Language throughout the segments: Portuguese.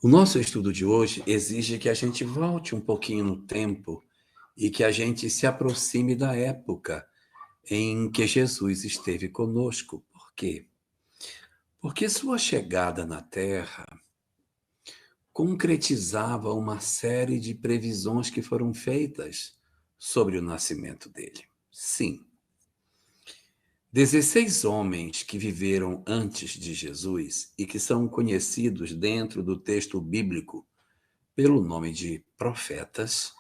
O nosso estudo de hoje exige que a gente volte um pouquinho no tempo e que a gente se aproxime da época em que Jesus esteve conosco. Por quê? Porque sua chegada na Terra concretizava uma série de previsões que foram feitas sobre o nascimento dele. Sim, 16 homens que viveram antes de Jesus e que são conhecidos dentro do texto bíblico pelo nome de profetas,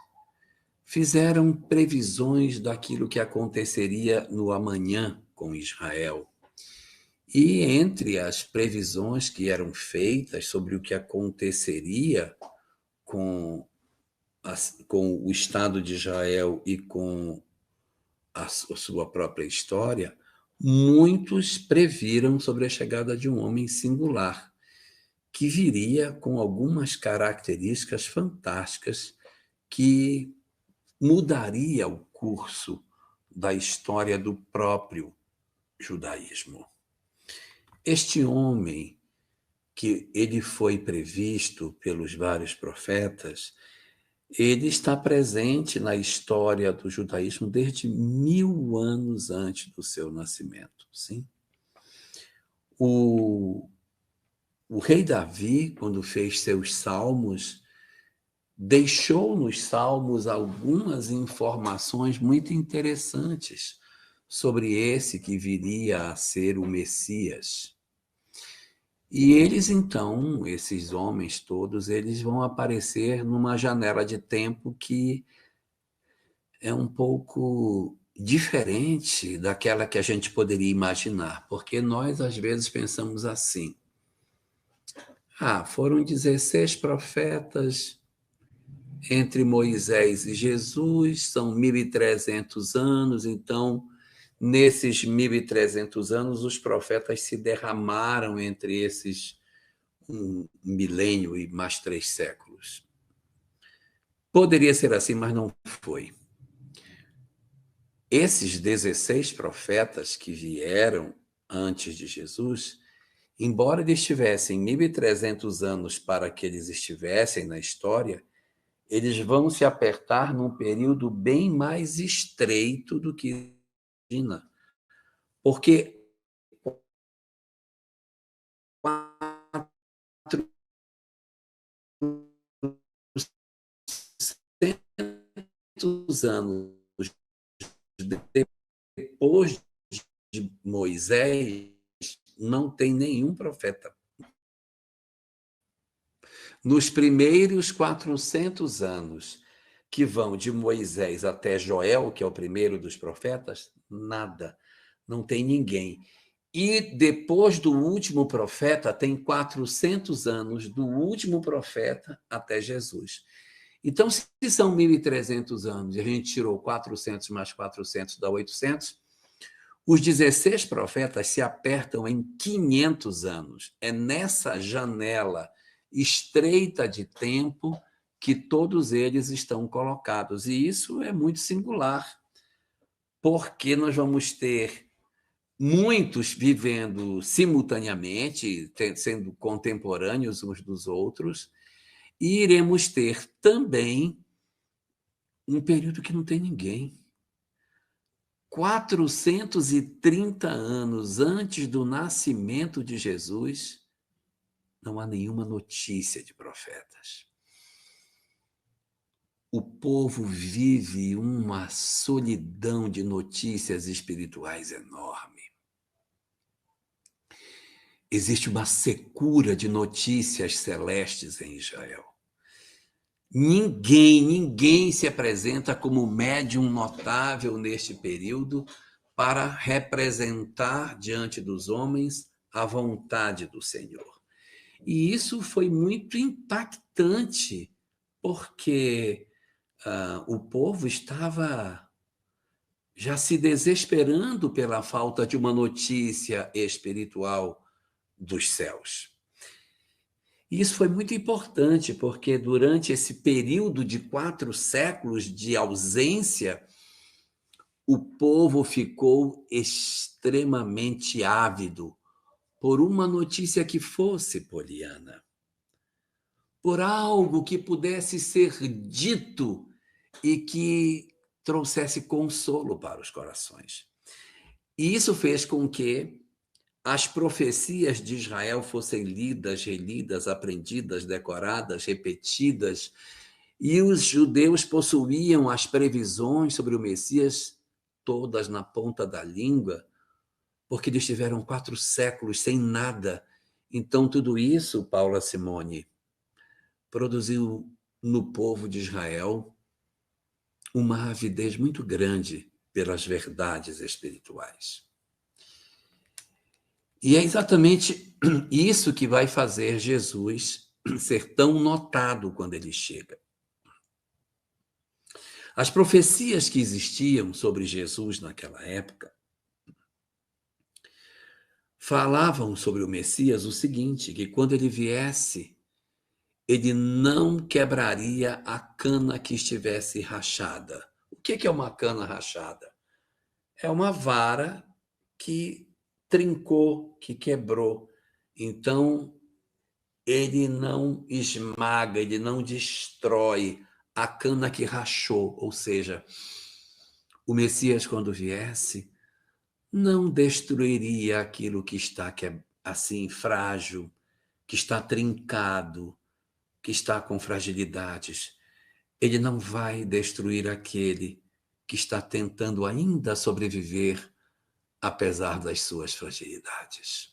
fizeram previsões daquilo que aconteceria no amanhã com Israel. E entre as previsões que eram feitas sobre o que aconteceria com, com o Estado de Israel e com a sua própria história, muitos previram sobre a chegada de um homem singular, que viria com algumas características fantásticas que mudaria o curso da história do próprio judaísmo. Este homem, que ele foi previsto pelos vários profetas, ele está presente na história do judaísmo desde 1000 anos antes do seu nascimento. Sim? O rei Davi, quando fez seus salmos, deixou nos salmos algumas informações muito interessantes sobre esse que viria a ser o Messias. E eles, então, esses homens todos, eles vão aparecer numa janela de tempo que é um pouco diferente daquela que a gente poderia imaginar, porque nós, às vezes, pensamos assim: foram 16 profetas entre Moisés e Jesus, são 1.300 anos, então, nesses 1.300 anos, os profetas se derramaram entre esses um milênio e mais 3 séculos. Poderia ser assim, mas não foi. Esses 16 profetas que vieram antes de Jesus, embora eles tivessem 1.300 anos para que eles estivessem na história, eles vão se apertar num período bem mais estreito do que imagina. Porque 400 anos depois de Moisés, não tem nenhum profeta. Nos primeiros 400 anos, que vão de Moisés até Joel, que é o primeiro dos profetas, nada, não tem ninguém. E depois do último profeta, tem 400 anos do último profeta até Jesus. Então, se são 1.300 anos, e a gente tirou 400 mais 400 dá 800, os 16 profetas se apertam em 500 anos. É nessa janela estreita de tempo que todos eles estão colocados. E isso é muito singular, porque nós vamos ter muitos vivendo simultaneamente, sendo contemporâneos uns dos outros, e iremos ter também um período que não tem ninguém. 430 anos antes do nascimento de Jesus, não há nenhuma notícia de profetas. O povo vive uma solidão de notícias espirituais enorme. Existe uma secura de notícias celestes em Israel. Ninguém se apresenta como médium notável neste período para representar diante dos homens a vontade do Senhor. E isso foi muito impactante, porque o povo estava já se desesperando pela falta de uma notícia espiritual dos céus. E isso foi muito importante, porque durante esse período de 4 séculos de ausência, o povo ficou extremamente ávido por uma notícia que fosse poliana. por algo que pudesse ser dito e que trouxesse consolo para os corações. E isso fez com que as profecias de Israel fossem lidas, relidas, aprendidas, decoradas, repetidas, e os judeus possuíam as previsões sobre o Messias todas na ponta da língua, porque eles tiveram 4 séculos sem nada. Então, tudo isso, Paula Simone, produziu no povo de Israel uma avidez muito grande pelas verdades espirituais. E é exatamente isso que vai fazer Jesus ser tão notado quando ele chega. As profecias que existiam sobre Jesus naquela época falavam sobre o Messias o seguinte, que quando ele viesse, ele não quebraria a cana que estivesse rachada. O que é uma cana rachada? É uma vara que trincou, que quebrou. Então, ele não esmaga, ele não destrói a cana que rachou. Ou seja, o Messias, quando viesse, não destruiria aquilo que está assim frágil, que está trincado, que está com fragilidades. Ele não vai destruir aquele que está tentando ainda sobreviver, apesar das suas fragilidades.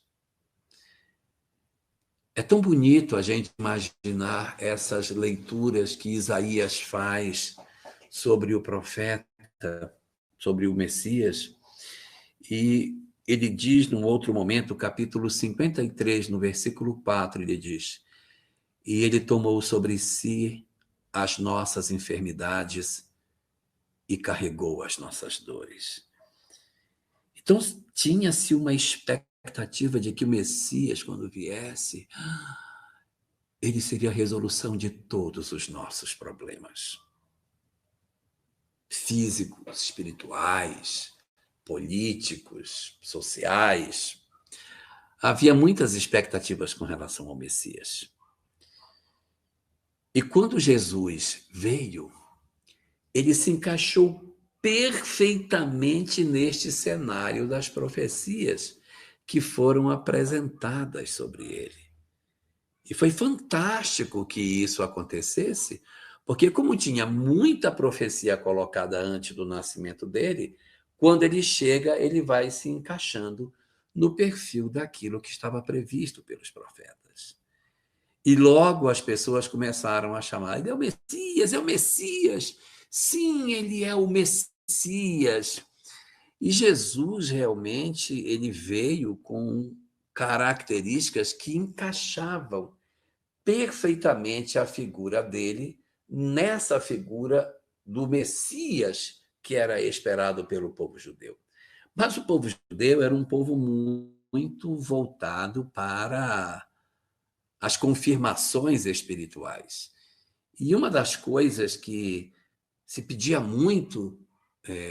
É tão bonito a gente imaginar essas leituras que Isaías faz sobre o profeta, sobre o Messias, e ele diz, num outro momento, capítulo 53, no versículo 4, ele diz: e ele tomou sobre si as nossas enfermidades e carregou as nossas dores. Então, tinha-se uma expectativa de que o Messias, quando viesse, ele seria a resolução de todos os nossos problemas. Físicos, espirituais, políticos, sociais. Havia muitas expectativas com relação ao Messias. E quando Jesus veio, ele se encaixou perfeitamente neste cenário das profecias que foram apresentadas sobre ele. E foi fantástico que isso acontecesse, porque como tinha muita profecia colocada antes do nascimento dele, quando ele chega, ele vai se encaixando no perfil daquilo que estava previsto pelos profetas. E logo as pessoas começaram a chamar, ele é o Messias, é o Messias. Sim, ele é o Messias. E Jesus realmente ele veio com características que encaixavam perfeitamente a figura dele nessa figura do Messias que era esperado pelo povo judeu. Mas o povo judeu era um povo muito voltado para as confirmações espirituais. E uma das coisas que se pedia muito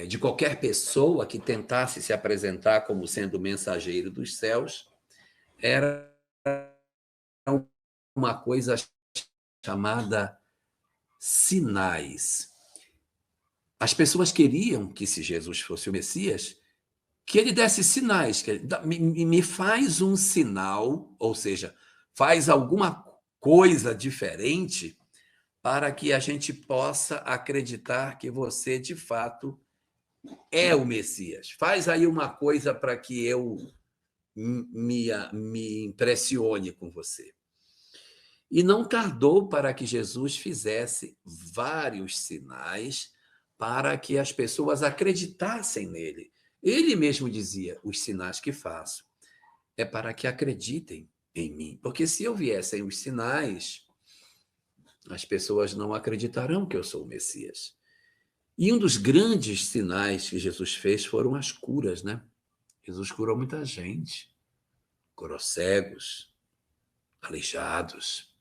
de qualquer pessoa que tentasse se apresentar como sendo mensageiro dos céus era uma coisa chamada sinais. As pessoas queriam que, se Jesus fosse o Messias, que ele desse sinais, que ele, me faz um sinal, ou seja, faz alguma coisa diferente para que a gente possa acreditar que você, de fato, é o Messias. Faz aí uma coisa para que eu me impressione com você. E não tardou para que Jesus fizesse vários sinais para que as pessoas acreditassem nele. Ele mesmo dizia: os sinais que faço é para que acreditem em mim. Porque se eu viessem os sinais, as pessoas não acreditarão que eu sou o Messias. E um dos grandes sinais que Jesus fez foram as curas, né? Jesus curou muita gente. Curou cegos, aleijados,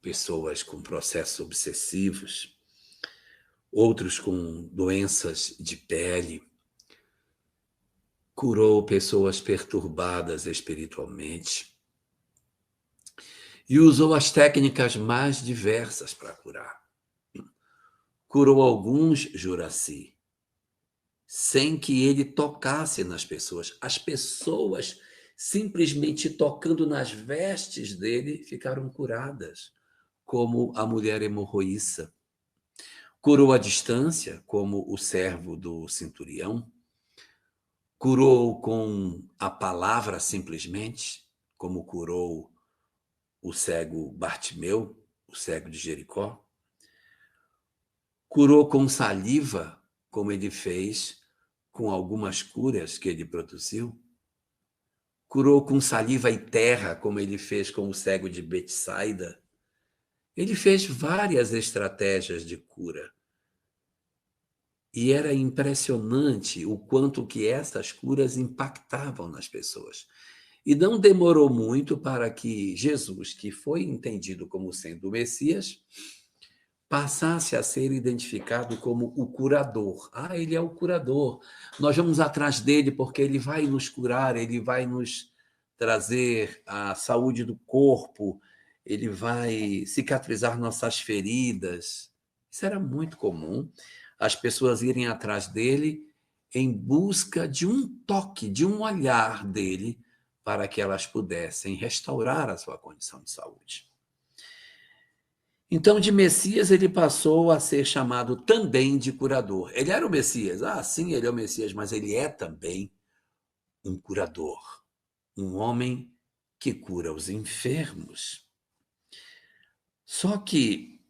pessoas com processos obsessivos, outros com doenças de pele. Curou pessoas perturbadas espiritualmente. e usou as técnicas mais diversas para curar. Curou alguns, Juraci, sem que ele tocasse nas pessoas. As pessoas, simplesmente tocando nas vestes dele, ficaram curadas, como a mulher hemorroíça. Curou à distância, como o servo do centurião. Curou com a palavra simplesmente, como curou o cego Bartimeu, o cego de Jericó. Curou com saliva, como ele fez com algumas curas que ele produziu. Curou com saliva e terra, como ele fez com o cego de Betsaida. Ele fez várias estratégias de cura. E era impressionante o quanto que essas curas impactavam nas pessoas. E não demorou muito para que Jesus, que foi entendido como sendo o Messias, passasse a ser identificado como o curador. Ah, ele é o curador. Nós vamos atrás dele porque ele vai nos curar, ele vai nos trazer a saúde do corpo, ele vai cicatrizar nossas feridas. Isso era muito comum, as pessoas irem atrás dele em busca de um toque, de um olhar dele, para que elas pudessem restaurar a sua condição de saúde. Então, de Messias, ele passou a ser chamado também de curador. Ele era o Messias. Ah, sim, ele é o Messias, mas ele é também um curador, um homem que cura os enfermos. Só que,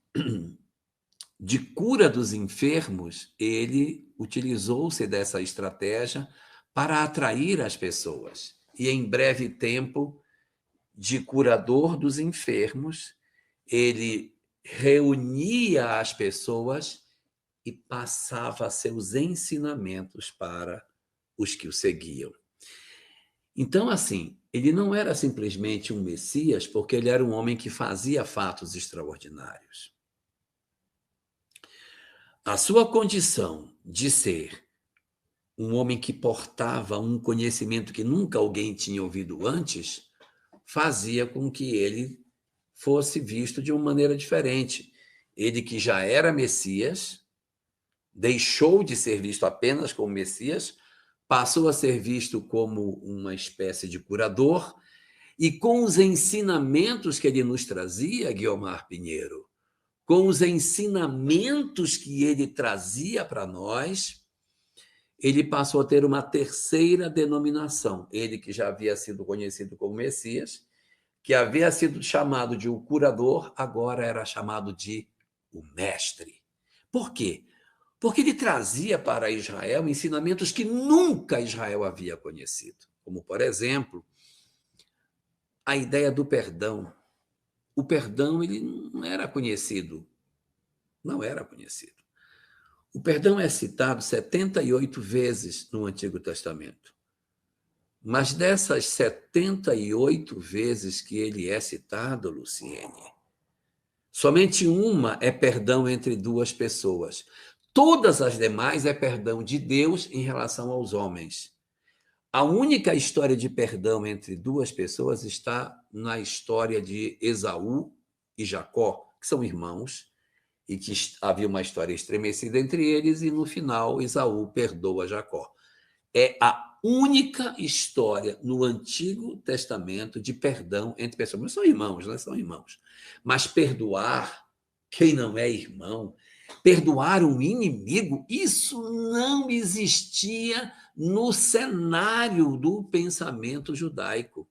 de cura dos enfermos, ele utilizou-se dessa estratégia para atrair as pessoas. E, em breve tempo, de curador dos enfermos, ele reunia as pessoas e passava seus ensinamentos para os que o seguiam. Então, assim, ele não era simplesmente um Messias, porque ele era um homem que fazia fatos extraordinários. A sua condição de ser um homem que portava um conhecimento que nunca alguém tinha ouvido antes, fazia com que ele fosse visto de uma maneira diferente. Ele que já era Messias, deixou de ser visto apenas como Messias, passou a ser visto como uma espécie de curador, e com os ensinamentos que ele nos trazia, Guiomar Pinheiro, com os ensinamentos que ele trazia para nós, ele passou a ter uma terceira denominação. Ele que já havia sido conhecido como Messias, que havia sido chamado de o curador, agora era chamado de o mestre. Por quê? Porque ele trazia para Israel ensinamentos que nunca Israel havia conhecido, como, por exemplo, a ideia do perdão. O perdão ele não era conhecido, não era conhecido. O perdão é citado 78 vezes no Antigo Testamento. Mas dessas 78 vezes que ele é citado, Luciene, somente uma é perdão entre duas pessoas. Todas as demais é perdão de Deus em relação aos homens. A única história de perdão entre duas pessoas está na história de Esaú e Jacó, que são irmãos, e que havia uma história estremecida entre eles, e no final Esaú perdoa Jacó. É a única história no Antigo Testamento de perdão entre pessoas. Mas são irmãos, né? São irmãos. Mas perdoar quem não é irmão, perdoar um inimigo, isso não existia no cenário do pensamento judaico.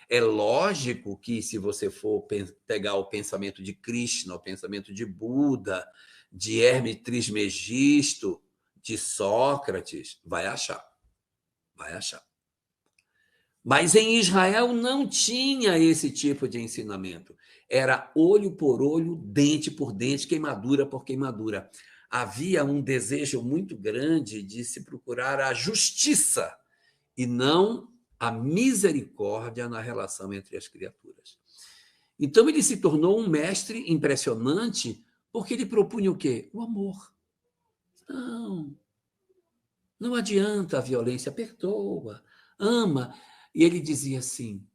É lógico que, se você for pegar o pensamento de Krishna, o pensamento de Buda, de Hermes Trismegisto, de Sócrates, vai achar. Vai achar. Mas em Israel não tinha esse tipo de ensinamento. Era olho por olho, dente por dente, queimadura por queimadura. Havia um desejo muito grande de se procurar a justiça e não a misericórdia na relação entre as criaturas. Então ele se tornou um mestre impressionante porque ele propunha o quê? O amor. Não, não adianta a violência, perdoa, ama. E ele dizia assim: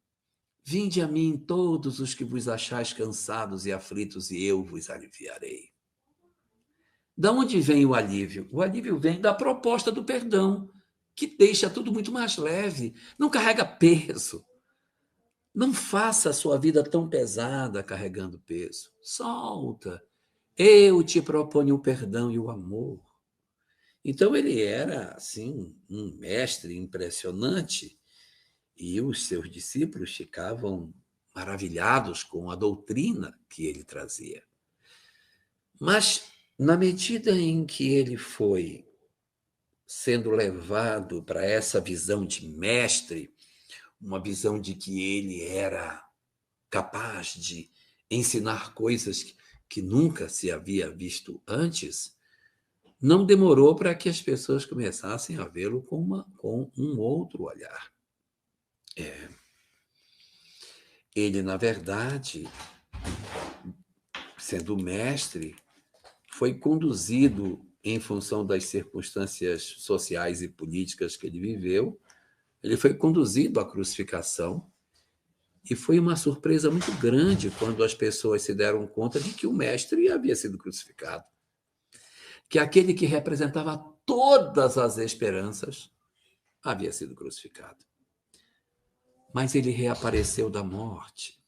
Vinde a mim todos os que vos achais cansados e aflitos, e eu vos aliviarei. Da onde vem o alívio? O alívio vem da proposta do perdão, que deixa tudo muito mais leve, não carrega peso. Não faça a sua vida tão pesada carregando peso. Solta. Eu te proponho o perdão e o amor. Então ele era, assim, um mestre impressionante e os seus discípulos ficavam maravilhados com a doutrina que ele trazia. Mas, na medida em que ele foi sendo levado para essa visão de mestre, uma visão de que ele era capaz de ensinar coisas que nunca se havia visto antes, não demorou para que as pessoas começassem a vê-lo com um outro olhar. Ele, na verdade, sendo mestre, foi conduzido em função das circunstâncias sociais e políticas que ele viveu, ele foi conduzido à crucificação, e foi uma surpresa muito grande quando as pessoas se deram conta de que o mestre havia sido crucificado, que aquele que representava todas as esperanças havia sido crucificado. Mas ele reapareceu da morte.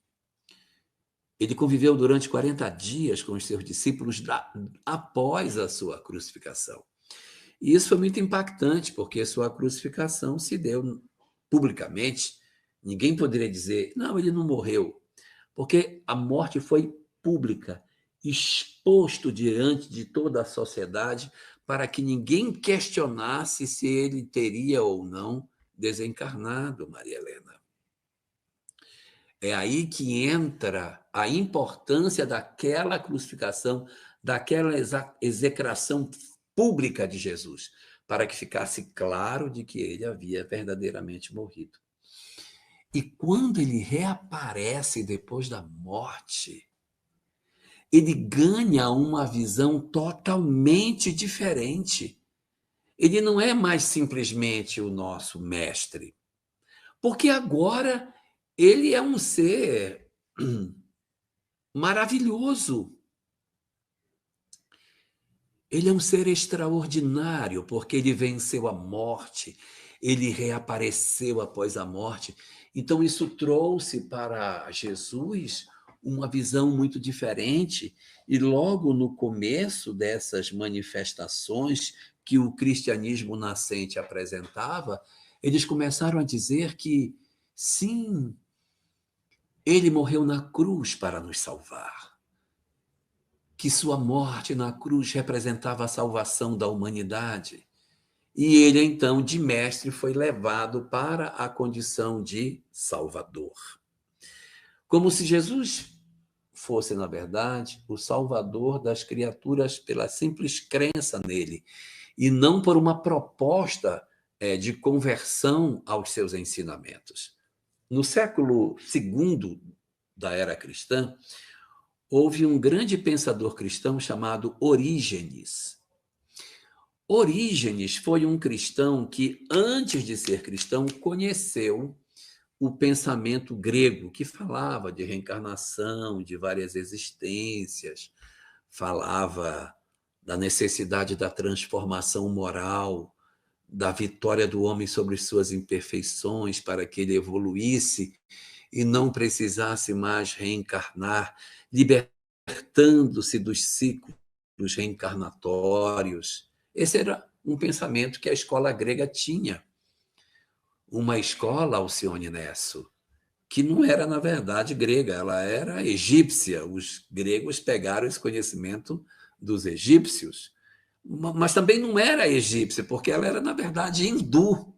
Ele conviveu durante 40 dias com os seus discípulos após a sua crucificação. E isso foi muito impactante, porque sua crucificação se deu publicamente. Ninguém poderia dizer, não, ele não morreu, porque a morte foi pública, exposto diante de toda a sociedade, para que ninguém questionasse se ele teria ou não desencarnado, Maria Helena. É aí que entra a importância daquela crucificação, daquela execração pública de Jesus, para que ficasse claro de que ele havia verdadeiramente morrido. E quando ele reaparece depois da morte, ele ganha uma visão totalmente diferente. Ele não é mais simplesmente o nosso mestre, porque agora ele é um ser maravilhoso. Ele é um ser extraordinário, porque ele venceu a morte, ele reapareceu após a morte. Então, isso trouxe para Jesus uma visão muito diferente. E logo no começo dessas manifestações que o cristianismo nascente apresentava, eles começaram a dizer que, sim, ele morreu na cruz para nos salvar, que sua morte na cruz representava a salvação da humanidade. E ele, então, de mestre, foi levado para a condição de Salvador. Como se Jesus fosse, na verdade, o Salvador das criaturas pela simples crença nele, e não por uma proposta de conversão aos seus ensinamentos. No século II da era cristã, houve um grande pensador cristão chamado Orígenes. Orígenes foi um cristão que, antes de ser cristão, conheceu o pensamento grego, que falava de reencarnação, de várias existências, falava da necessidade da transformação moral, da vitória do homem sobre suas imperfeições para que ele evoluísse e não precisasse mais reencarnar, libertando-se dos ciclos reencarnatórios. Esse era um pensamento que a escola grega tinha. Uma escola, Alcione Nesso, que não era, na verdade, grega, ela era egípcia. Os gregos pegaram esse conhecimento dos egípcios, mas também não era egípcia, porque ela era, na verdade, hindu.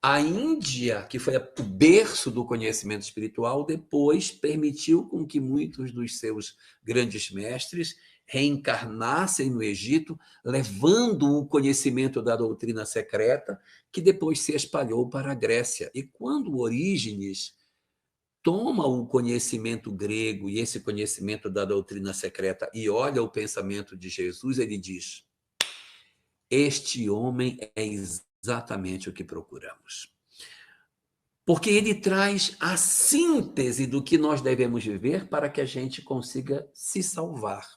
A Índia, que foi o berço do conhecimento espiritual, depois permitiu com que muitos dos seus grandes mestres reencarnassem no Egito, levando o conhecimento da doutrina secreta, que depois se espalhou para a Grécia. E quando Orígenes toma o conhecimento grego e esse conhecimento da doutrina secreta e olha o pensamento de Jesus, ele diz: este homem é exatamente o que procuramos. Porque ele traz a síntese do que nós devemos viver para que a gente consiga se salvar.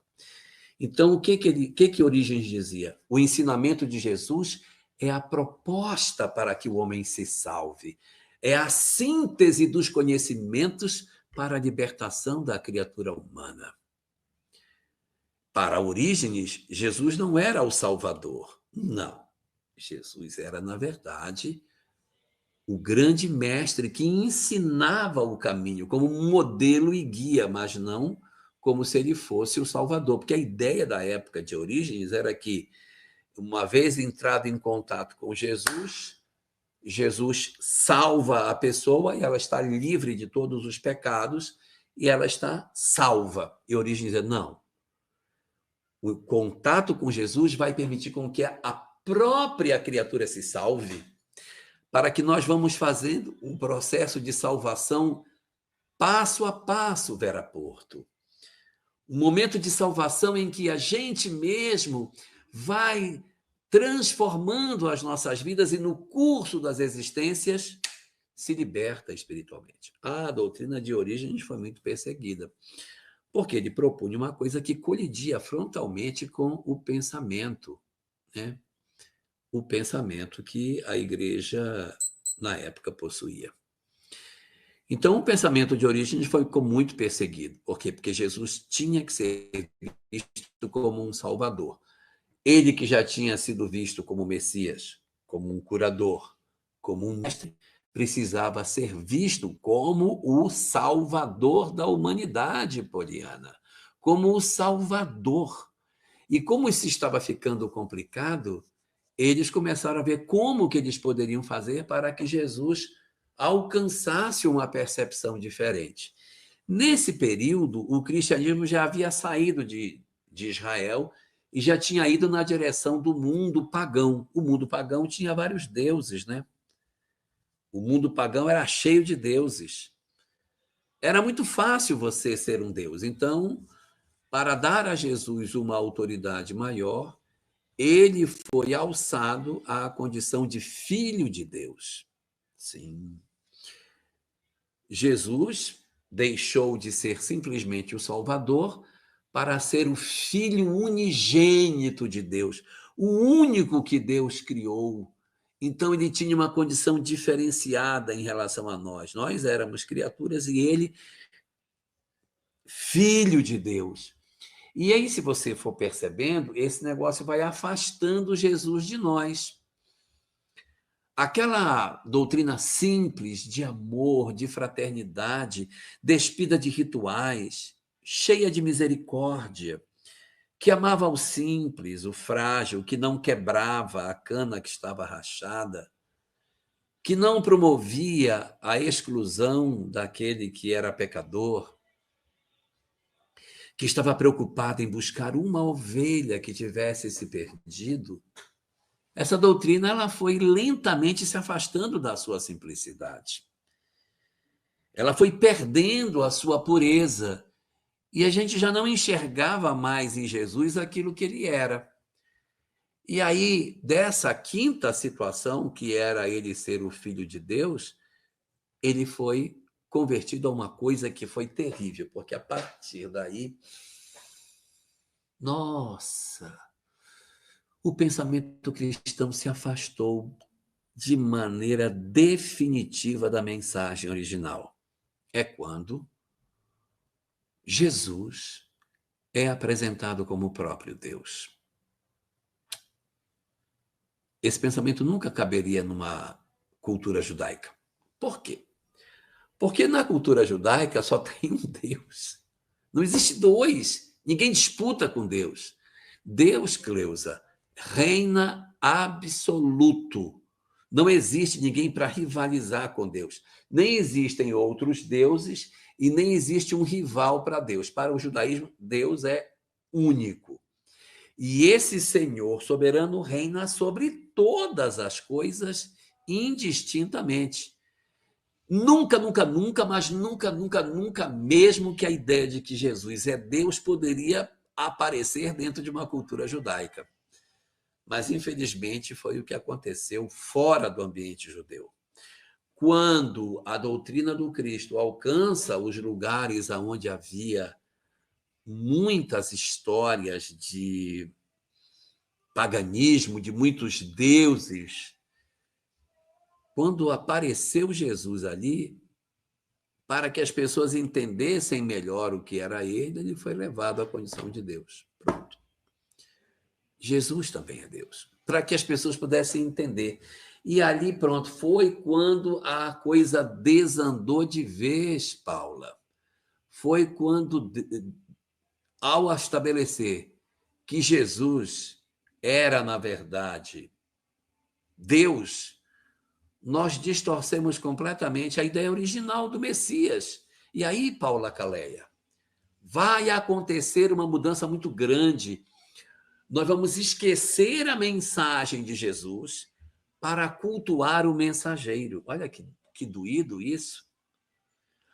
Então, o que Orígenes dizia? O ensinamento de Jesus é a proposta para que o homem se salve. É a síntese dos conhecimentos para a libertação da criatura humana. Para Orígenes, Jesus não era o Salvador. Não. Jesus era, na verdade, o grande mestre que ensinava o caminho como modelo e guia, mas não como se ele fosse o Salvador. Porque a ideia da época de Orígenes era que, uma vez entrado em contato com Jesus, Jesus salva a pessoa e ela está livre de todos os pecados e ela está salva. E Orígenes dizia, não. O contato com Jesus vai permitir com que a própria criatura se salve, para que nós vamos fazendo um processo de salvação passo a passo, Vera Porto. Um momento de salvação em que a gente mesmo vai transformando as nossas vidas e, no curso das existências, se liberta espiritualmente. A doutrina de Orígenes foi muito perseguida, porque ele propunha uma coisa que colidia frontalmente com o pensamento, né? O pensamento que a igreja, na época, possuía. Então, o pensamento de Orígenes ficou muito perseguido. Por quê? Porque Jesus tinha que ser visto como um salvador. Ele que já tinha sido visto como Messias, como um curador, como um mestre, precisava ser visto como o salvador da humanidade, Poliana, como o salvador. E como isso estava ficando complicado, eles começaram a ver como que eles poderiam fazer para que Jesus alcançasse uma percepção diferente. Nesse período, o cristianismo já havia saído de Israel e já tinha ido na direção do mundo pagão. O mundo pagão tinha vários deuses, né? O mundo pagão era cheio de deuses. Era muito fácil você ser um deus. Então, para dar a Jesus uma autoridade maior, ele foi alçado à condição de filho de Deus. Sim. Jesus deixou de ser simplesmente o Salvador para ser o Filho unigênito de Deus, o único que Deus criou. Então, ele tinha uma condição diferenciada em relação a nós. Nós éramos criaturas e ele, Filho de Deus. E aí, se você for percebendo, esse negócio vai afastando Jesus de nós. Aquela doutrina simples de amor, de fraternidade, despida de rituais, cheia de misericórdia, que amava o simples, o frágil, que não quebrava a cana que estava rachada, que não promovia a exclusão daquele que era pecador, que estava preocupado em buscar uma ovelha que tivesse se perdido. Essa doutrina ela foi lentamente se afastando da sua simplicidade. Ela foi perdendo a sua pureza e a gente já não enxergava mais em Jesus aquilo que ele era. E aí, dessa quinta situação, que era ele ser o Filho de Deus, ele foi convertido a uma coisa que foi terrível, porque a partir daí, nossa, o pensamento cristão se afastou de maneira definitiva da mensagem original. É quando Jesus é apresentado como o próprio Deus. Esse pensamento nunca caberia numa cultura judaica. Por quê? Porque na cultura judaica só tem um Deus. Não existe dois. Ninguém disputa com Deus. Deus, Cleusa, reina absoluto. Não existe ninguém para rivalizar com Deus. Nem existem outros deuses e nem existe um rival para Deus. Para o judaísmo, Deus é único. E esse Senhor soberano reina sobre todas as coisas indistintamente. Nunca, nunca, nunca, mas nunca, nunca, nunca mesmo que a ideia de que Jesus é Deus poderia aparecer dentro de uma cultura judaica. Mas, infelizmente, foi o que aconteceu fora do ambiente judeu. quando a doutrina do Cristo alcança os lugares onde havia muitas histórias de paganismo, de muitos deuses, quando apareceu Jesus ali, para que as pessoas entendessem melhor o que era ele, ele foi levado à condição de Deus. Pronto. Jesus também é Deus, para que as pessoas pudessem entender. E ali, pronto, foi quando a coisa desandou de vez, Paula. Foi quando, ao estabelecer que Jesus era, na verdade, Deus, nós distorcemos completamente a ideia original do Messias. E aí, Paula Caleia, vai acontecer uma mudança muito grande. Nós vamos esquecer a mensagem de Jesus para cultuar o mensageiro. Olha que doído isso.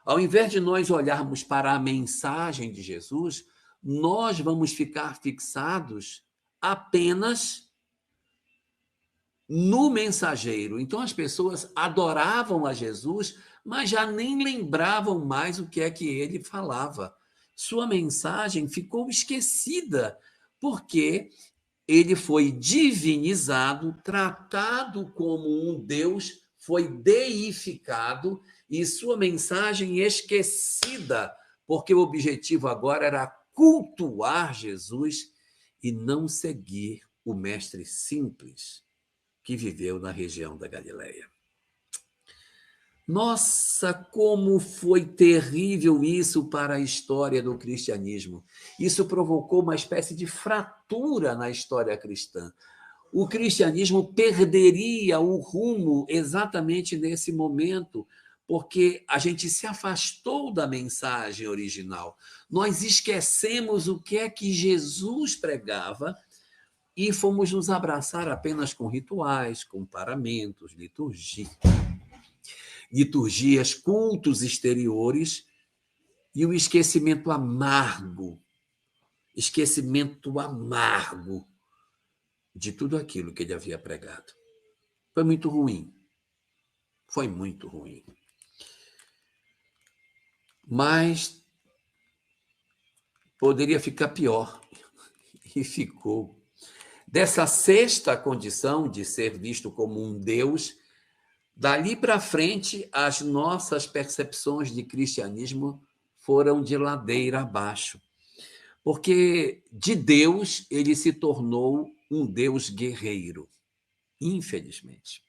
Ao invés de nós olharmos para a mensagem de Jesus, nós vamos ficar fixados apenas no mensageiro. Então as pessoas adoravam a Jesus, mas já nem lembravam mais o que é que ele falava. Sua mensagem ficou esquecida, porque ele foi divinizado, tratado como um Deus, foi deificado e sua mensagem esquecida, porque o objetivo agora era cultuar Jesus e não seguir o mestre simples que viveu na região da Galileia. Nossa, como foi terrível isso para a história do cristianismo. Isso provocou uma espécie de fratura na história cristã. O cristianismo perderia o rumo exatamente nesse momento, porque a gente se afastou da mensagem original. Nós esquecemos o que é que Jesus pregava e fomos nos abraçar apenas com rituais, com paramentos, liturgias, cultos exteriores e o esquecimento amargo de tudo aquilo que ele havia pregado. Foi muito ruim. Foi muito ruim. Mas poderia ficar pior. E ficou. Dessa sexta condição de ser visto como um Deus, dali para frente, as nossas percepções de cristianismo foram de ladeira abaixo. Porque de Deus ele se tornou um Deus guerreiro, infelizmente.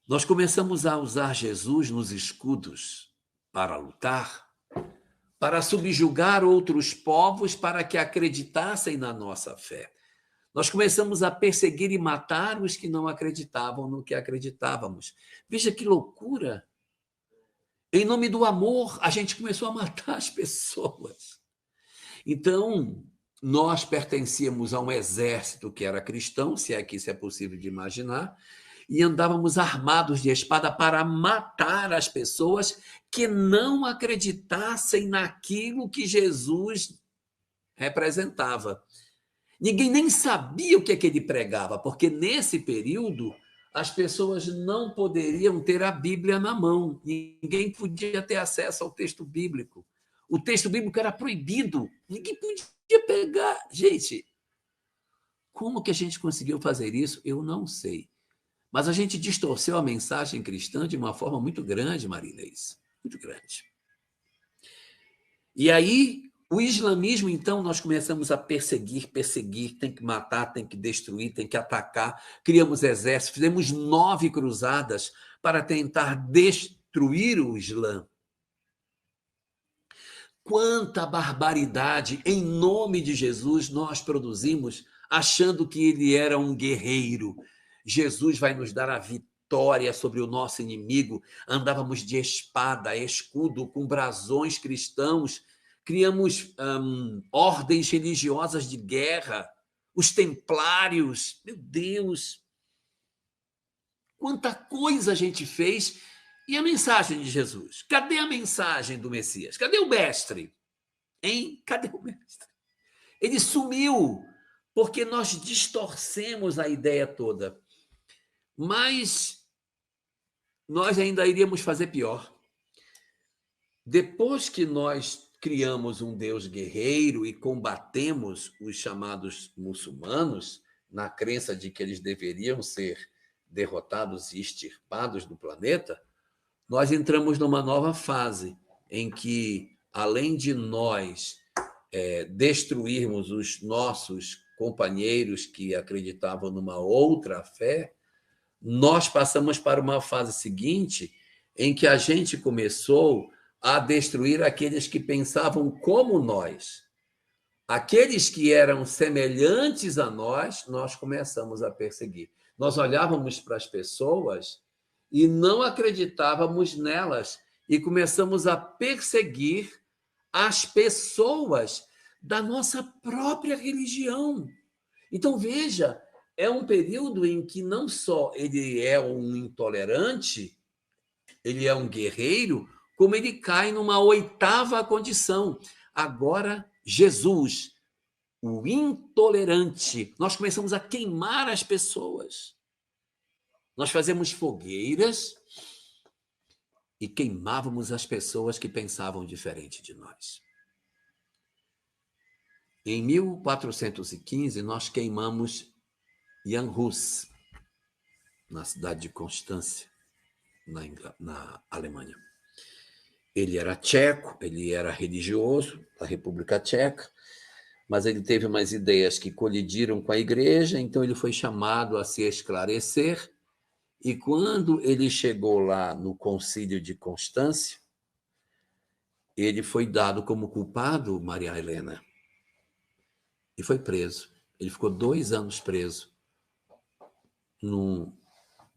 Nós começamos a usar Jesus nos escudos para lutar, para subjugar outros povos para que acreditassem na nossa fé. Nós começamos a perseguir e matar os que não acreditavam no que acreditávamos. Veja que loucura! Em nome do amor, a gente começou a matar as pessoas. Então, nós pertencíamos a um exército que era cristão, se é que isso é possível de imaginar, e andávamos armados de espada para matar as pessoas que não acreditassem naquilo que Jesus representava. Ninguém nem sabia o que é que ele pregava, porque nesse período as pessoas não poderiam ter a Bíblia na mão, ninguém podia ter acesso ao texto bíblico. O texto bíblico era proibido, ninguém podia pegar. Gente, como que a gente conseguiu fazer isso? Eu não sei. Mas a gente distorceu a mensagem cristã de uma forma muito grande, Marilês, muito grande. E aí, o islamismo, então, nós começamos a perseguir, tem que matar, tem que destruir, tem que atacar. Criamos exércitos, fizemos 9 cruzadas para tentar destruir o Islã. Quanta barbaridade em nome de Jesus nós produzimos, achando que ele era um guerreiro. Jesus vai nos dar a vitória sobre o nosso inimigo. Andávamos de espada, escudo, com brasões cristãos. Criamos ordens religiosas de guerra, os templários. Meu Deus! Quanta coisa a gente fez. E a mensagem de Jesus? Cadê a mensagem do Messias? Cadê o mestre? Hein? Cadê o mestre? Ele sumiu, porque nós distorcemos a ideia toda. Mas nós ainda iríamos fazer pior. Depois que nós criamos um Deus guerreiro e combatemos os chamados muçulmanos, na crença de que eles deveriam ser derrotados e extirpados do planeta, nós entramos numa nova fase em que, além de nós destruirmos os nossos companheiros que acreditavam numa outra fé, nós passamos para uma fase seguinte em que a gente começou a destruir aqueles que pensavam como nós. Aqueles que eram semelhantes a nós, nós começamos a perseguir. Nós olhávamos para as pessoas e não acreditávamos nelas e começamos a perseguir as pessoas da nossa própria religião. Então, veja, é um período em que não só ele é um intolerante, ele é um guerreiro, como ele cai numa oitava condição. Agora, Jesus, o intolerante, nós começamos a queimar as pessoas. Nós fazemos fogueiras e queimávamos as pessoas que pensavam diferente de nós. Em 1415, nós queimamos Jan Hus, na cidade de Constância, na Alemanha. Ele era tcheco, ele era religioso da República Tcheca, mas ele teve umas ideias que colidiram com a igreja, então ele foi chamado a se esclarecer, e quando ele chegou lá no concílio de Constância, ele foi dado como culpado, Maria Helena, e foi preso. Ele ficou 2 anos preso num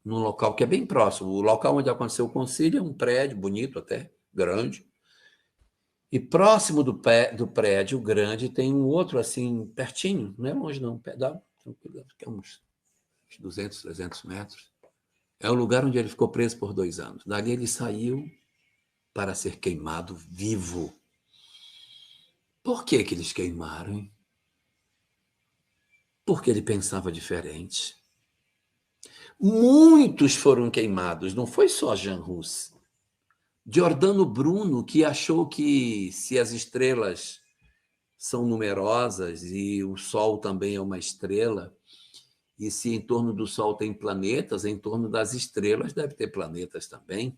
local que é bem próximo. O local onde aconteceu o concílio é um prédio bonito até, grande. E próximo do prédio grande tem um outro assim, pertinho, não é longe não, é uns 200, 300 metros. É o lugar onde ele ficou preso por 2 anos. Dali ele saiu para ser queimado vivo. Por que eles queimaram, hein? Porque ele pensava diferente. Muitos foram queimados, não foi só Jan Hus. Giordano Bruno, que achou que se as estrelas são numerosas e o Sol também é uma estrela, e se em torno do Sol tem planetas, em torno das estrelas deve ter planetas também.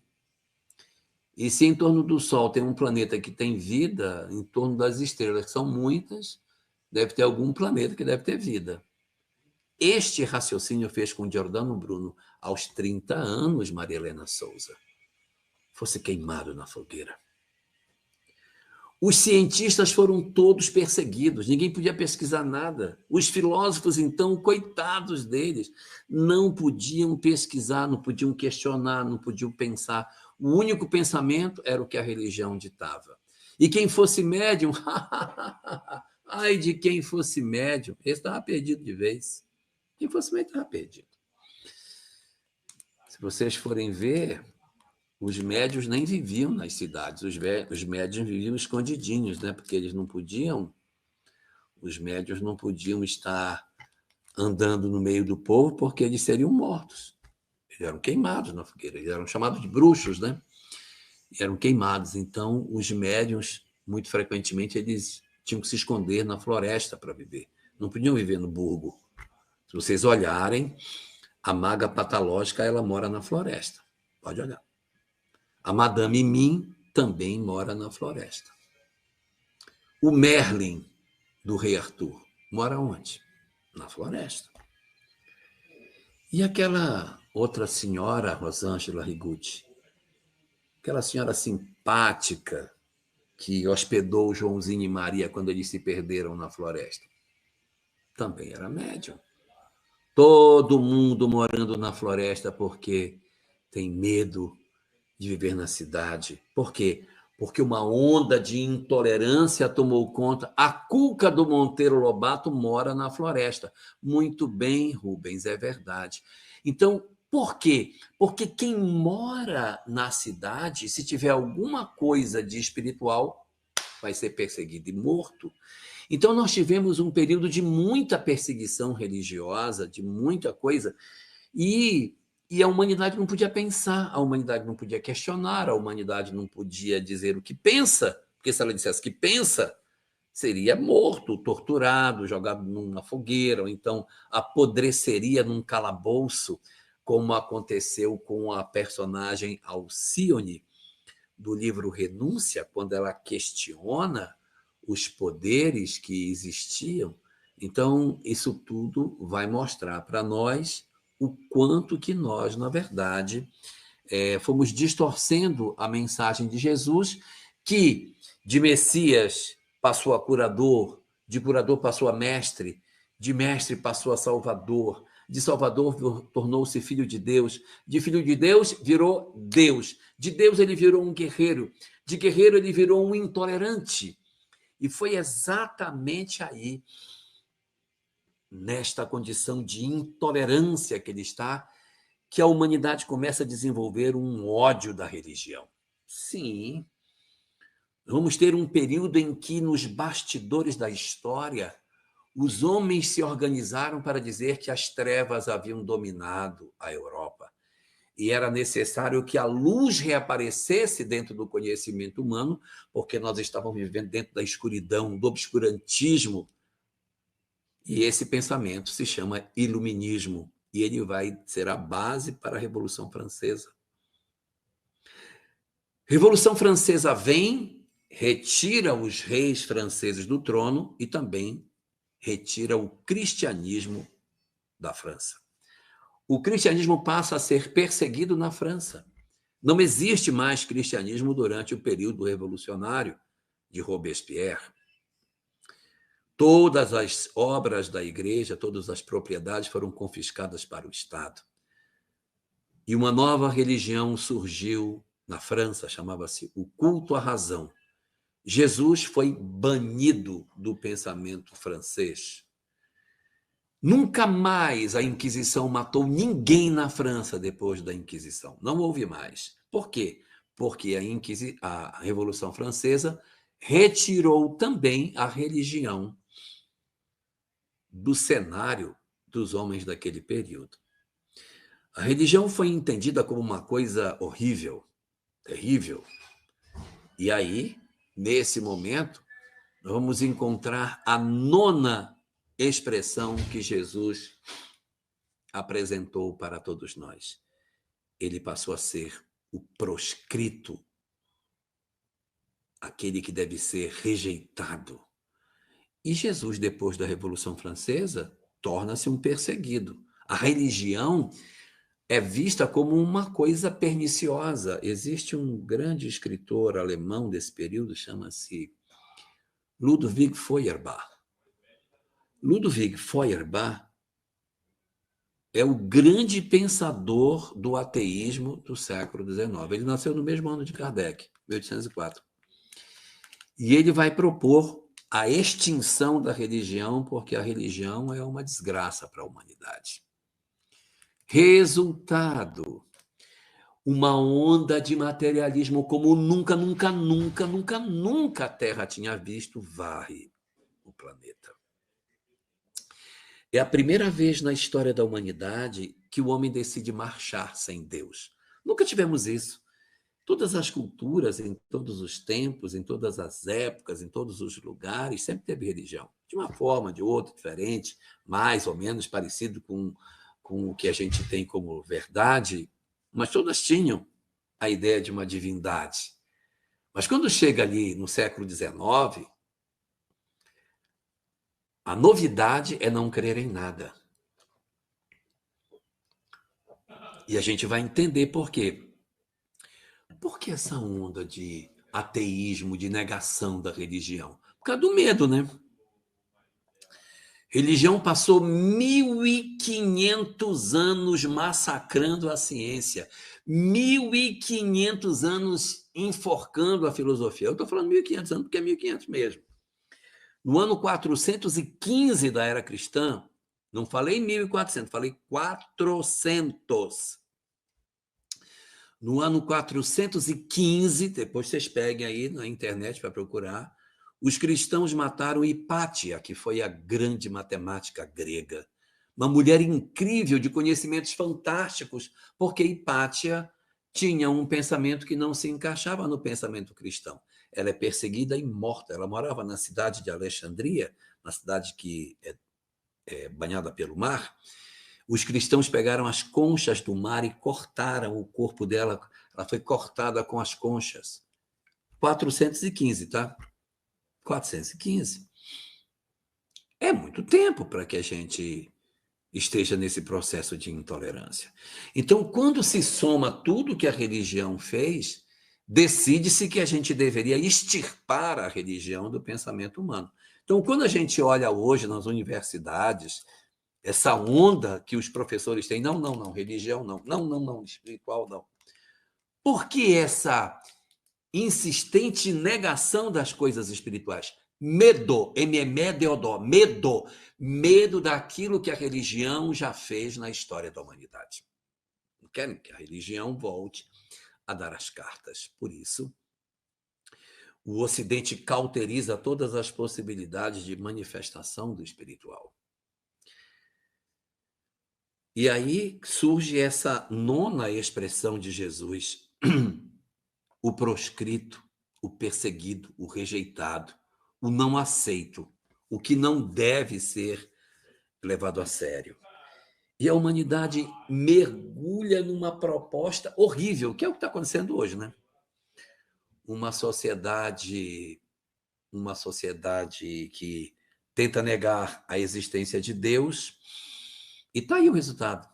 E se em torno do Sol tem um planeta que tem vida, em torno das estrelas, que são muitas, deve ter algum planeta que deve ter vida. Este raciocínio fez com Giordano Bruno, aos 30 anos, Maria Helena Souza, fosse queimado na fogueira. Os cientistas foram todos perseguidos, ninguém podia pesquisar nada. Os filósofos, então, coitados deles, não podiam pesquisar, não podiam questionar, não podiam pensar. O único pensamento era o que a religião ditava. E quem fosse médium, ai de quem fosse médium, esse estava perdido de vez. Quem fosse médium estava perdido. Se vocês forem ver, os médiuns nem viviam nas cidades, os médiuns viviam escondidinhos, né? Porque eles não podiam, os médiuns não podiam estar andando no meio do povo porque eles seriam mortos. Eles eram queimados na fogueira, eles eram chamados de bruxos, né? E eram queimados. Então, os médiuns, muito frequentemente, eles tinham que se esconder na floresta para viver. Não podiam viver no burgo. Se vocês olharem, a maga patológica, ela mora na floresta. Pode olhar. A Madame Mim também mora na floresta. O Merlin, do rei Arthur, mora onde? Na floresta. E aquela outra senhora, Rosângela Rigucci, aquela senhora simpática que hospedou Joãozinho e Maria quando eles se perderam na floresta, também era médium. Todo mundo morando na floresta porque tem medo de viver na cidade. Por quê? Porque uma onda de intolerância tomou conta. A Cuca do Monteiro Lobato mora na floresta. Muito bem, Rubens, é verdade. Então, por quê? Porque quem mora na cidade, se tiver alguma coisa de espiritual, vai ser perseguido e morto. Então, nós tivemos um período de muita perseguição religiosa, de muita coisa, e E a humanidade não podia pensar, a humanidade não podia questionar, a humanidade não podia dizer o que pensa, porque se ela dissesse que pensa, seria morto, torturado, jogado numa fogueira, ou então apodreceria num calabouço, como aconteceu com a personagem Alcione, do livro Renúncia, quando ela questiona os poderes que existiam. Então, isso tudo vai mostrar para nós o quanto que nós, na verdade, fomos distorcendo a mensagem de Jesus, que de Messias passou a curador, de curador passou a mestre, de mestre passou a salvador, de Salvador tornou-se filho de filho de Deus virou Deus, de Deus ele virou um guerreiro, de guerreiro ele virou um intolerante. E foi exatamente aí, nesta condição de intolerância que ele está, que a humanidade começa a desenvolver um ódio da religião. Sim, vamos ter um período em que, nos bastidores da história, os homens se organizaram para dizer que as trevas haviam dominado a Europa e era necessário que a luz reaparecesse dentro do conhecimento humano, porque nós estávamos vivendo dentro da escuridão, do obscurantismo. E esse pensamento se chama iluminismo, e ele vai ser a base para a Revolução Francesa. Revolução Francesa vem, retira os reis franceses do trono e também retira o cristianismo da França. O cristianismo passa a ser perseguido na França. Não existe mais cristianismo durante o período revolucionário de Robespierre. Todas as obras da igreja, todas as propriedades foram confiscadas para o Estado. E uma nova religião surgiu na França, chamava-se o culto à razão. Jesus foi banido do pensamento francês. Nunca mais a Inquisição matou ninguém na França depois da Inquisição. Não houve mais. Por quê? Porque a Revolução Francesa retirou também a religião do cenário dos homens daquele período. A religião foi entendida como uma coisa horrível, terrível. E aí, nesse momento, vamos encontrar a nona expressão que Jesus apresentou para todos nós. Ele passou a ser o proscrito, aquele que deve ser rejeitado. E Jesus, depois da Revolução Francesa, torna-se um perseguido. A religião é vista como uma coisa perniciosa. Existe um grande escritor alemão desse período, chama-se Ludwig Feuerbach. Ludwig Feuerbach é o grande pensador do ateísmo do século XIX. Ele nasceu no mesmo ano de Kardec, 1804. E ele vai propor a extinção da religião, porque a religião é uma desgraça para a humanidade. Resultado: uma onda de materialismo como nunca a Terra tinha visto varre o planeta. É a primeira vez na história da humanidade que o homem decide marchar sem Deus. Nunca tivemos isso. Todas as culturas, em todos os tempos, em todas as épocas, em todos os lugares, sempre teve religião. De uma forma, de outra, diferente, mais ou menos parecido com o que a gente tem como verdade, mas todas tinham a ideia de uma divindade. Mas quando chega ali no século XIX, a novidade é não crer em nada. E a gente vai entender por quê. Por que essa onda de ateísmo, de negação da religião? Por causa do medo, né? Religião passou 1.500 anos massacrando a ciência, 1.500 anos enforcando a filosofia. Eu estou falando 1.500 anos porque é 1.500 mesmo. No ano 415 da era cristã, não falei 1.400, falei 400. No ano 415, depois vocês peguem aí na internet para procurar, os cristãos mataram Hipátia, que foi a grande matemática grega. uma mulher incrível, de conhecimentos fantásticos, porque Hipátia tinha um pensamento que não se encaixava no pensamento cristão. Ela é perseguida e morta. Ela morava na cidade de Alexandria, uma cidade que é banhada pelo mar. Os cristãos pegaram as conchas do mar e cortaram o corpo dela. Ela foi cortada com as conchas. 415, tá? 415. É muito tempo para que a gente esteja nesse processo de intolerância. Então, quando se soma tudo que a religião fez, decide-se que a gente deveria extirpar a religião do pensamento humano. Então, quando a gente olha hoje nas universidades, essa onda que os professores têm, não, religião não, espiritual não. Por que essa insistente negação das coisas espirituais? Medo, M-E-M-E-D-O-D-O, medo daquilo que a religião já fez na história da humanidade. Não querem que a religião volte a dar as cartas. Por isso, o Ocidente cauteriza todas as possibilidades de manifestação do espiritual. E aí surge essa nona expressão de Jesus, o proscrito, o perseguido, o rejeitado, o não aceito, o que não deve ser levado a sério. E a humanidade mergulha numa proposta horrível, que é o que está acontecendo hoje, né? Uma sociedade que tenta negar a existência de Deus, e está aí o resultado.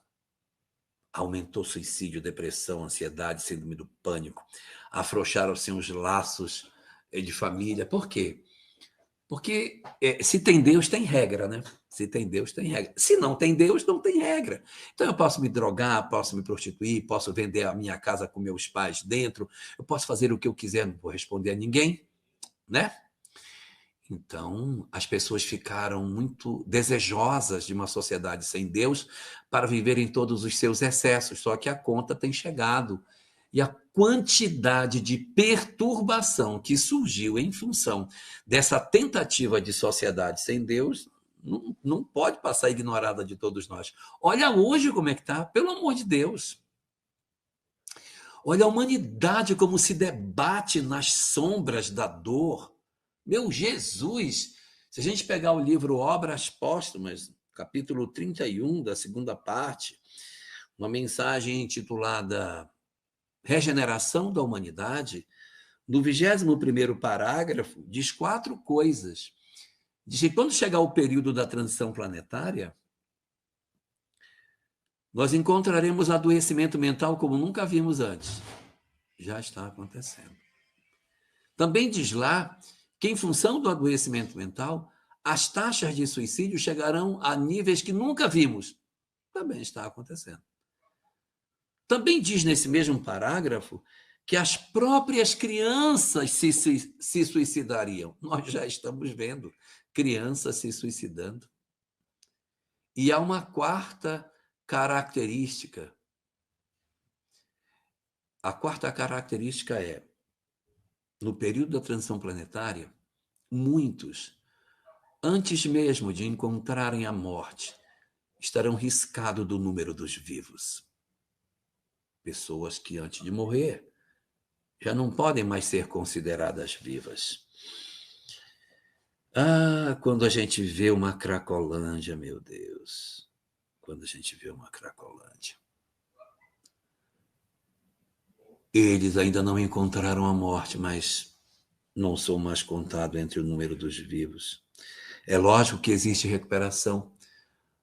Aumentou suicídio, depressão, ansiedade, síndrome do pânico, afrouxaram-se os laços de família. Por quê? Porque se tem Deus, tem regra, né? Se tem Deus, tem regra. Se não tem Deus, não tem regra. Então eu posso me drogar, posso me prostituir, posso vender a minha casa com meus pais dentro, eu posso fazer o que eu quiser, não vou responder a ninguém, né? Então, as pessoas ficaram muito desejosas de uma sociedade sem Deus para viverem todos os seus excessos, só que a conta tem chegado. E a quantidade de perturbação que surgiu em função dessa tentativa de sociedade sem Deus não pode passar ignorada de todos nós. Olha hoje como é que está, pelo amor de Deus. Olha a humanidade como se debate nas sombras da dor. Meu Jesus! Se a gente pegar o livro Obras Póstumas, capítulo 31, da segunda parte, uma mensagem intitulada Regeneração da Humanidade, no 21º parágrafo, diz 4 coisas. Diz que quando chegar o período da transição planetária, nós encontraremos adoecimento mental como nunca vimos antes. Já está acontecendo. Também diz lá que, em função do adoecimento mental, as taxas de suicídio chegarão a níveis que nunca vimos. Também está acontecendo. Também diz nesse mesmo parágrafo que as próprias crianças se suicidariam. Nós já estamos vendo crianças se suicidando. E há uma quarta característica. A quarta característica é, no período da transição planetária, muitos, antes mesmo de encontrarem a morte, estarão riscados do número dos vivos. Pessoas que, antes de morrer, já não podem mais ser consideradas vivas. Ah, quando a gente vê uma Cracolândia, meu Deus. Quando a gente vê uma Cracolândia. Eles ainda não encontraram a morte, mas não sou mais contado entre o número dos vivos. É lógico que existe recuperação,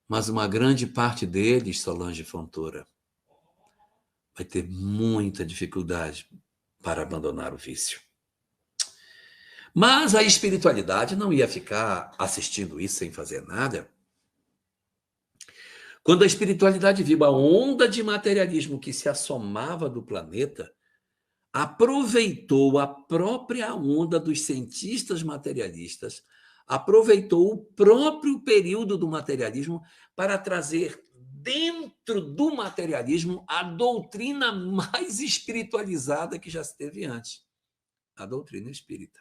mas uma grande parte deles, Solange Fontoura, vai ter muita dificuldade para abandonar o vício. Mas a espiritualidade não ia ficar assistindo isso sem fazer nada. Quando a espiritualidade viu a onda de materialismo que se assomava do planeta, aproveitou a própria onda dos cientistas materialistas, aproveitou o próprio período do materialismo para trazer dentro do materialismo a doutrina mais espiritualizada que já se teve antes, a doutrina espírita.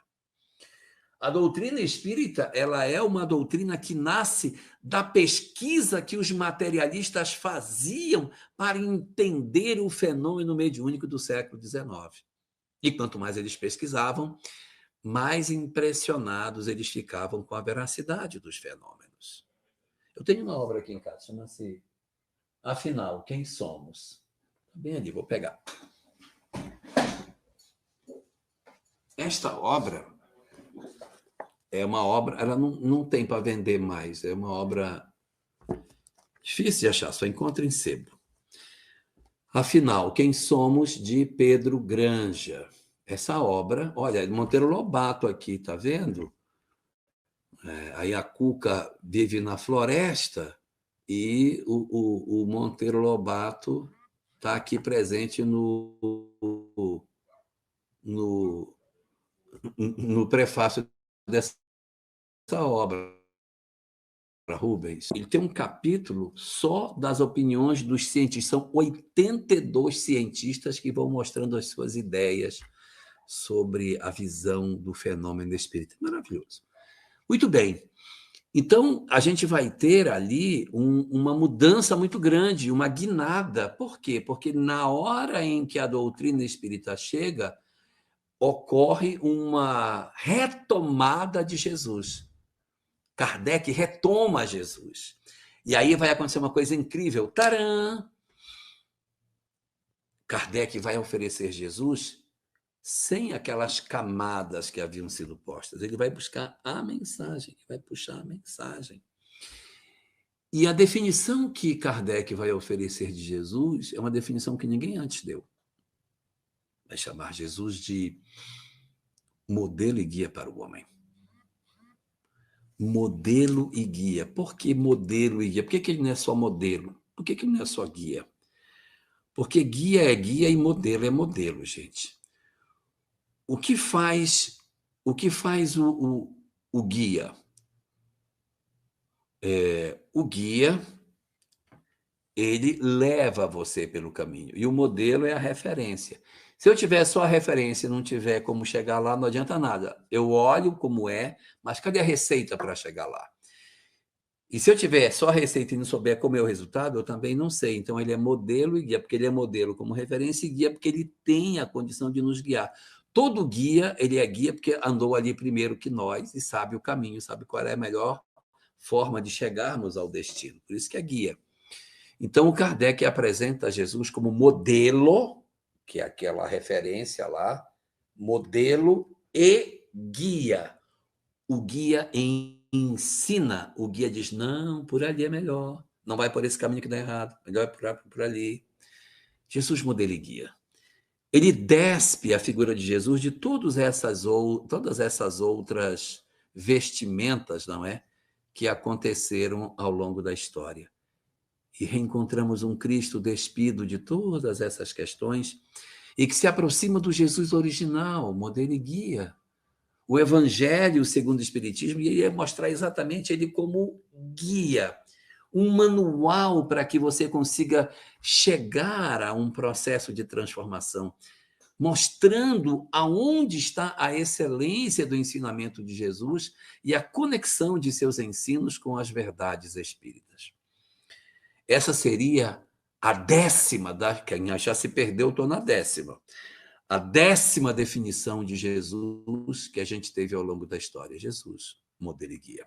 A doutrina espírita, ela é uma doutrina que nasce da pesquisa que os materialistas faziam para entender o fenômeno mediúnico do século XIX. E quanto mais eles pesquisavam, mais impressionados eles ficavam com a veracidade dos fenômenos. Eu tenho uma obra aqui em casa, chama-se Afinal, Quem Somos? Bem ali, vou pegar. Esta obra é uma obra, ela não tem para vender mais, é uma obra difícil de achar, só encontra em sebo. Afinal, Quem Somos, de Pedro Granja. Essa obra, olha, Monteiro Lobato aqui, tá vendo? Aí a Cuca vive na floresta e o Monteiro Lobato está aqui presente no prefácio dessa obra, Rubens. Ele tem um capítulo só das opiniões dos cientistas. São 82 cientistas que vão mostrando as suas ideias sobre a visão do fenômeno espírita. Maravilhoso. Muito bem. Então, a gente vai ter ali uma mudança muito grande, uma guinada. Por quê? Porque na hora em que a doutrina espírita chega, ocorre uma retomada de Jesus. Kardec retoma Jesus. E aí vai acontecer uma coisa incrível. Tcharam! Kardec vai oferecer Jesus sem aquelas camadas que haviam sido postas. Ele vai buscar a mensagem, vai puxar a mensagem. E a definição que Kardec vai oferecer de Jesus é uma definição que ninguém antes deu. Vai chamar Jesus de modelo e guia para o homem. Modelo e guia. Por que modelo e guia? Por que ele não é só modelo? Por que ele não é só guia? Porque guia é guia e modelo é modelo, gente. O que faz o guia? O guia, ele leva você pelo caminho. E o modelo é a referência. Se eu tiver só a referência e não tiver como chegar lá, não adianta nada. Eu olho como é, mas cadê a receita para chegar lá? E se eu tiver só a receita e não souber como é o resultado, eu também não sei. Então, ele é modelo e guia, porque ele é modelo como referência e guia porque ele tem a condição de nos guiar. Todo guia, ele é guia porque andou ali primeiro que nós e sabe o caminho, sabe qual é a melhor forma de chegarmos ao destino. Por isso que é guia. Então, o Kardec apresenta Jesus como modelo, que é aquela referência lá, modelo e guia. O guia ensina, o guia diz, não, por ali é melhor, não vai por esse caminho que dá errado, melhor é por ali. Jesus modelo e guia. Ele despe a figura de Jesus de todas essas outras vestimentas, não é? Que aconteceram ao longo da história. E reencontramos um Cristo despido de todas essas questões e que se aproxima do Jesus original, modelo e guia. O Evangelho segundo o Espiritismo, e ele ia mostrar exatamente ele como guia, um manual para que você consiga chegar a um processo de transformação, mostrando aonde está a excelência do ensinamento de Jesus e a conexão de seus ensinos com as verdades espíritas. Essa seria a 10ª, quem já se perdeu, estou na 10ª. A 10ª definição de Jesus que a gente teve ao longo da história. Jesus, modelo e guia.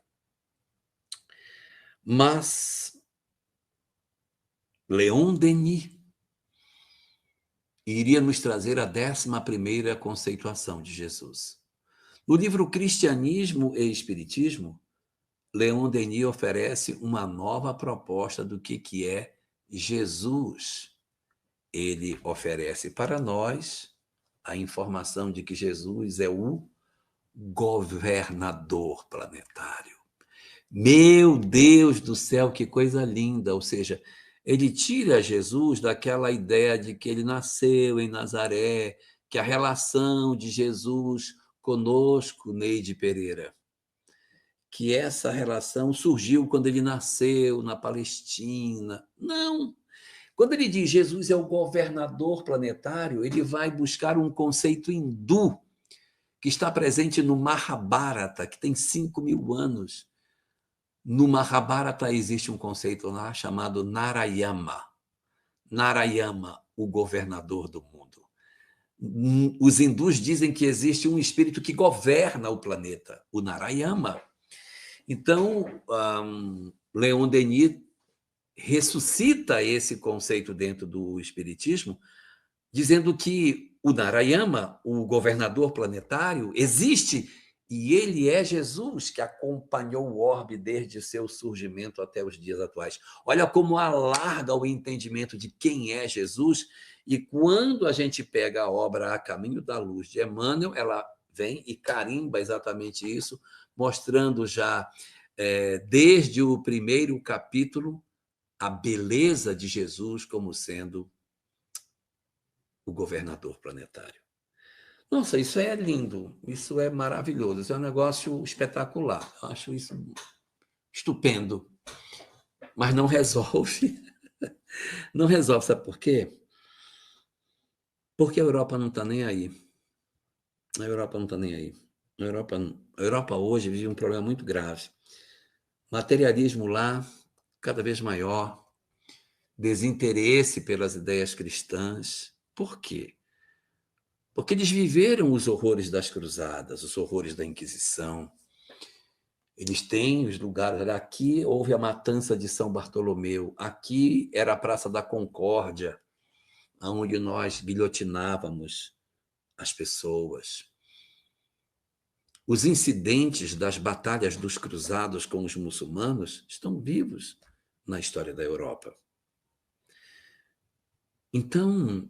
Mas Leon Denis iria nos trazer a 11ª conceituação de Jesus. No livro Cristianismo e Espiritismo, Leon Denis oferece uma nova proposta do que é Jesus. Ele oferece para nós a informação de que Jesus é o governador planetário. Meu Deus do céu, que coisa linda! Ou seja, ele tira Jesus daquela ideia de que ele nasceu em Nazaré, que a relação de Jesus conosco, Neide Pereira, que essa relação surgiu quando ele nasceu na Palestina. Não! Quando ele diz Jesus é o governador planetário, ele vai buscar um conceito hindu que está presente no Mahabharata, que tem 5.000 anos. No Mahabharata existe um conceito lá chamado Narayama. Narayama, o governador do mundo. Os hindus dizem que existe um espírito que governa o planeta, o Narayama. Então, Leon Denis ressuscita esse conceito dentro do espiritismo, dizendo que o Narayama, o governador planetário, existe e ele é Jesus que acompanhou o orbe desde seu surgimento até os dias atuais. Olha como alarga o entendimento de quem é Jesus, e quando a gente pega a obra A Caminho da Luz de Emmanuel, ela vem e carimba exatamente isso, mostrando já desde o primeiro capítulo a beleza de Jesus como sendo o governador planetário. Nossa, isso é lindo, isso é maravilhoso, isso é um negócio espetacular. Eu acho isso estupendo, mas não resolve. Não resolve, sabe por quê? Porque a Europa não está nem aí. A Europa não está nem aí. A Europa hoje vive um problema muito grave. Materialismo lá, cada vez maior, desinteresse pelas ideias cristãs. Por quê? Porque eles viveram os horrores das cruzadas, os horrores da Inquisição. Eles têm os lugares. Aqui houve a matança de São Bartolomeu. Aqui era a Praça da Concórdia, onde nós guilhotinávamos as pessoas. Os incidentes das batalhas dos cruzados com os muçulmanos estão vivos na história da Europa. Então,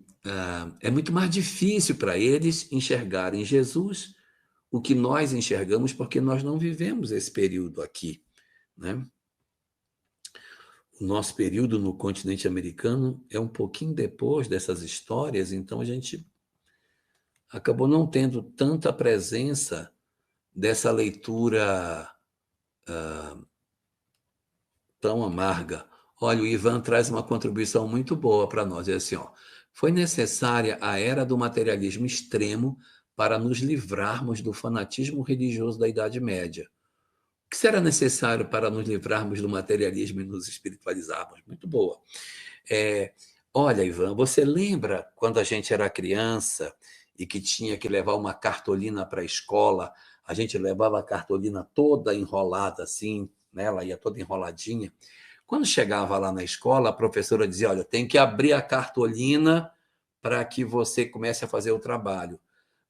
é muito mais difícil para eles enxergarem Jesus o que nós enxergamos, porque nós não vivemos esse período aqui, né? O nosso período no continente americano é um pouquinho depois dessas histórias, então a gente acabou não tendo tanta presença dessa leitura tão amarga. Olha, o Ivan traz uma contribuição muito boa para nós. É assim, ó, foi necessária a era do materialismo extremo para nos livrarmos do fanatismo religioso da Idade Média. O que será necessário para nos livrarmos do materialismo e nos espiritualizarmos? Muito boa. Olha, Ivan, você lembra quando a gente era criança e que tinha que levar uma cartolina para a escola? A gente levava a cartolina toda enrolada assim, né? Ela ia toda enroladinha. Quando chegava lá na escola, a professora dizia, olha, tem que abrir a cartolina para que você comece a fazer o trabalho.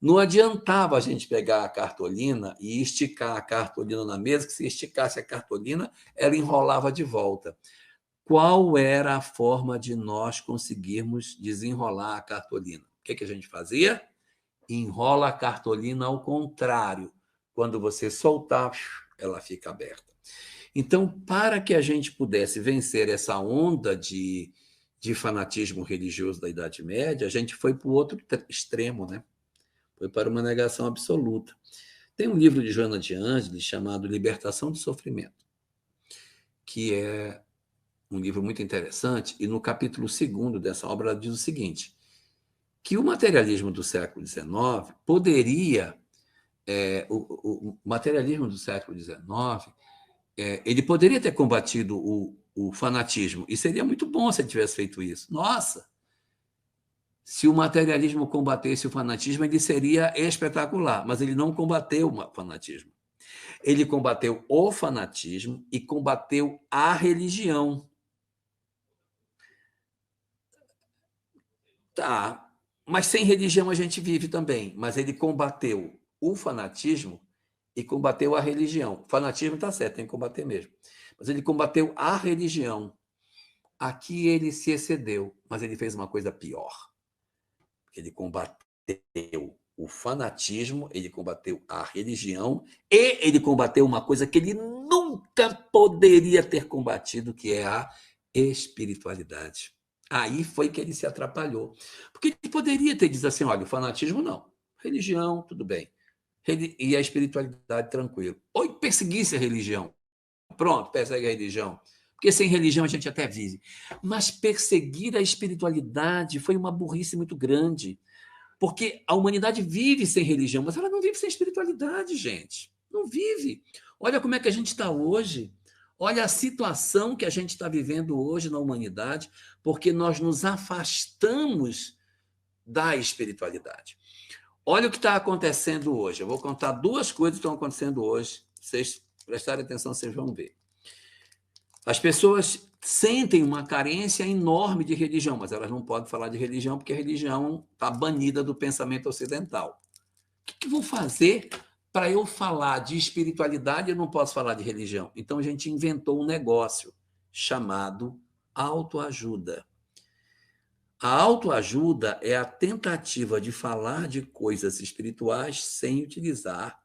Não adiantava a gente pegar a cartolina e esticar a cartolina na mesa, que se esticasse a cartolina, ela enrolava de volta. Qual era a forma de nós conseguirmos desenrolar a cartolina? O que a gente fazia? Enrola a cartolina ao contrário. Quando você soltar, ela fica aberta. Então, para que a gente pudesse vencer essa onda de fanatismo religioso da Idade Média, a gente foi para o outro extremo, né? Foi para uma negação absoluta. Tem um livro de Joana de Ângeles chamado Libertação do Sofrimento, que é um livro muito interessante, e no capítulo 2º dessa obra ela diz o seguinte, que o materialismo do século XIX poderia, o materialismo do século XIX, ele poderia ter combatido o fanatismo, e seria muito bom se ele tivesse feito isso. Nossa! Se o materialismo combatesse o fanatismo, ele seria espetacular, mas ele não combateu o fanatismo. Ele combateu o fanatismo e combateu a religião. Tá, mas sem religião a gente vive também. Mas ele combateu o fanatismo e combateu a religião. O fanatismo está certo, tem que combater mesmo. Mas ele combateu a religião. Aqui ele se excedeu, mas ele fez uma coisa pior. Ele combateu o fanatismo, ele combateu a religião e ele combateu uma coisa que ele nunca poderia ter combatido, que é a espiritualidade. Aí foi que ele se atrapalhou. Porque ele poderia ter dito assim, olha, o fanatismo não, religião, tudo bem. E a espiritualidade, tranquilo. Ou perseguisse a religião. Pronto, persegue a religião. Porque sem religião a gente até vive. Mas perseguir a espiritualidade foi uma burrice muito grande. Porque a humanidade vive sem religião, mas ela não vive sem espiritualidade, gente. Não vive. Olha como é que a gente está hoje. Olha a situação que a gente está vivendo hoje na humanidade, porque nós nos afastamos da espiritualidade. Olha o que está acontecendo hoje. Eu vou contar duas coisas que estão acontecendo hoje. Vocês prestarem atenção, vocês vão ver. As pessoas sentem uma carência enorme de religião, mas elas não podem falar de religião porque a religião está banida do pensamento ocidental. O que vou fazer para eu falar de espiritualidade e eu não posso falar de religião? Então a gente inventou um negócio chamado autoajuda. A autoajuda é a tentativa de falar de coisas espirituais sem utilizar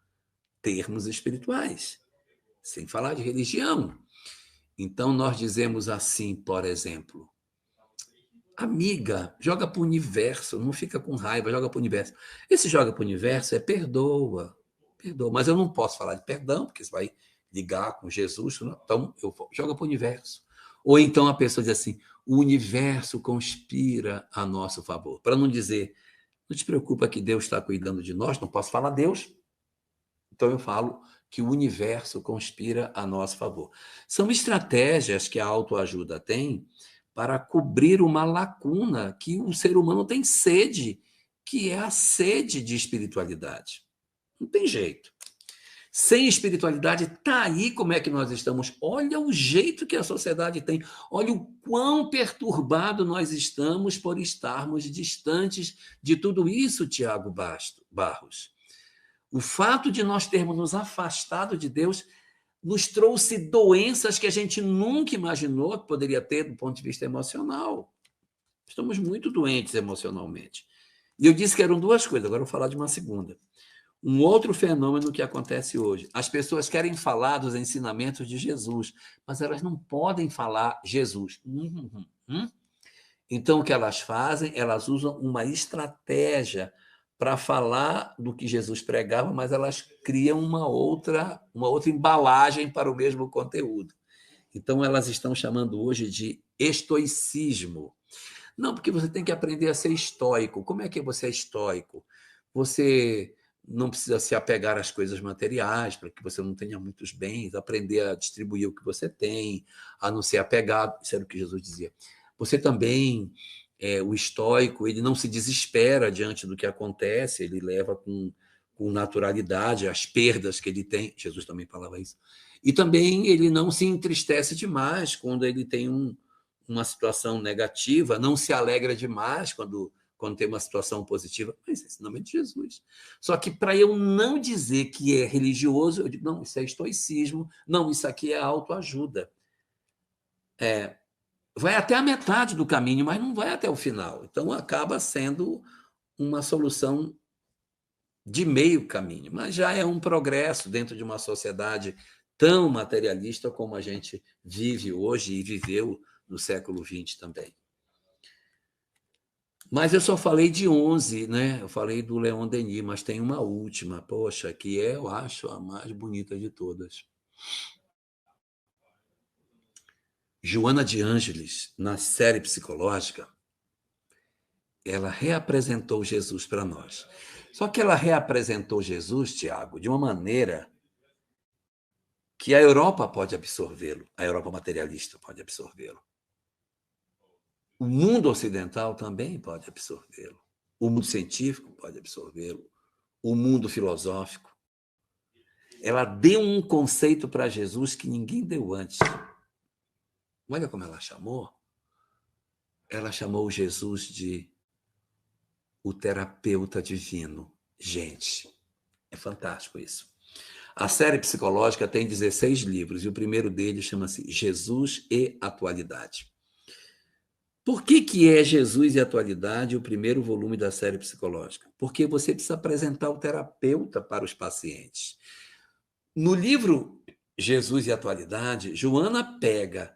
termos espirituais, sem falar de religião. Então, nós dizemos assim, por exemplo, amiga, joga para o universo, não fica com raiva, joga para o universo. Esse joga para o universo é perdoa, perdoa. Mas eu não posso falar de perdão, porque isso vai ligar com Jesus, então eu joga para o universo. Ou então a pessoa diz assim, o universo conspira a nosso favor. Para não dizer, não te preocupa que Deus está cuidando de nós, não posso falar Deus, então eu falo que o universo conspira a nosso favor. São estratégias que a autoajuda tem para cobrir uma lacuna que o ser humano tem sede, que é a sede de espiritualidade. Não tem jeito. Sem espiritualidade, está aí como é que nós estamos. Olha o jeito que a sociedade tem. Olha o quão perturbado nós estamos por estarmos distantes de tudo isso, Tiago Barros. O fato de nós termos nos afastado de Deus nos trouxe doenças que a gente nunca imaginou que poderia ter do ponto de vista emocional. Estamos muito doentes emocionalmente. E eu disse que eram duas coisas, agora eu vou falar de uma segunda. Um outro fenômeno que acontece hoje. As pessoas querem falar dos ensinamentos de Jesus, mas elas não podem falar Jesus. Então, o que elas fazem? Elas usam uma estratégia para falar do que Jesus pregava, mas elas criam uma outra embalagem para o mesmo conteúdo. Então, elas estão chamando hoje de estoicismo. Não, porque você tem que aprender a ser estoico. Como é que você é estoico? Você não precisa se apegar às coisas materiais para que você não tenha muitos bens, aprender a distribuir o que você tem, a não ser apegado. Isso era o que Jesus dizia. Você também, o estoico, ele não se desespera diante do que acontece, ele leva com naturalidade as perdas que ele tem. Jesus também falava isso. E também ele não se entristece demais quando ele tem uma situação negativa, não se alegra demais quando tem uma situação positiva. Mas esse é o nome de Jesus. Só que para eu não dizer que é religioso, eu digo, não, isso é estoicismo, não, isso aqui é autoajuda. Vai até a metade do caminho, mas não vai até o final. Então, acaba sendo uma solução de meio caminho, mas já é um progresso dentro de uma sociedade tão materialista como a gente vive hoje e viveu no século XX também. Mas eu só falei de 11, né? Eu falei do Leon Denis, mas tem uma última, poxa, que é, eu acho, a mais bonita de todas. Joana de Ângeles, na série psicológica, ela reapresentou Jesus para nós. Só que ela reapresentou Jesus, Tiago, de uma maneira que a Europa pode absorvê-lo, a Europa materialista pode absorvê-lo. O mundo ocidental também pode absorvê-lo. O mundo científico pode absorvê-lo. O mundo filosófico. Ela deu um conceito para Jesus que ninguém deu antes. Olha como ela chamou. Ela chamou Jesus de o terapeuta divino. Gente, é fantástico isso. A série psicológica tem 16 livros e o primeiro deles chama-se Jesus e Atualidade. Por que é Jesus e Atualidade o primeiro volume da série psicológica? Porque você precisa apresentar o terapeuta para os pacientes. No livro Jesus e Atualidade, Joana pega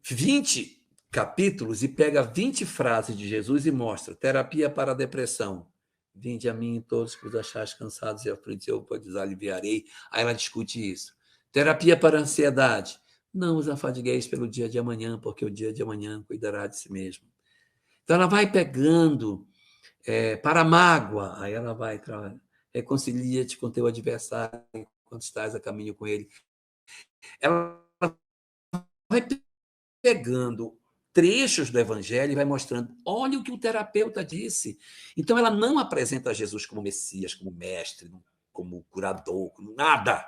20 capítulos e pega 20 frases de Jesus e mostra terapia para a depressão. Vinde a mim todos que os achares cansados e aflitos, eu vos aliviarei. Aí ela discute isso. Terapia para a ansiedade. Não os afadigueis pelo dia de amanhã, porque o dia de amanhã cuidará de si mesmo. Então ela vai pegando para a mágoa. Aí ela vai, reconcilia-te com teu adversário quando estás a caminho com ele. Ela vai pegando trechos do evangelho e vai mostrando, olha o que o terapeuta disse. Então ela não apresenta Jesus como Messias, como mestre, como curador, como nada.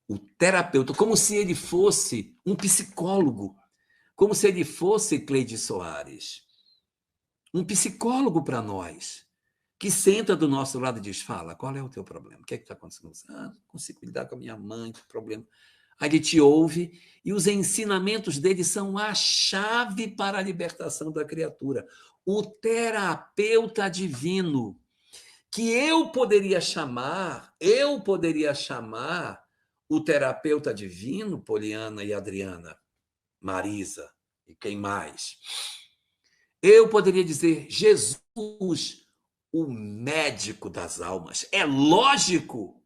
O terapeuta, como se ele fosse um psicólogo, como se ele fosse Cleide Soares, um psicólogo para nós, que senta do nosso lado e diz, fala, qual é o teu problema? O que é que está acontecendo? Não consigo lidar com a minha mãe, que problema. Aí ele te ouve e os ensinamentos dele são a chave para a libertação da criatura. O terapeuta divino, que eu poderia chamar o terapeuta divino, Poliana e Adriana, Marisa e quem mais? Eu poderia dizer Jesus, o médico das almas. É lógico,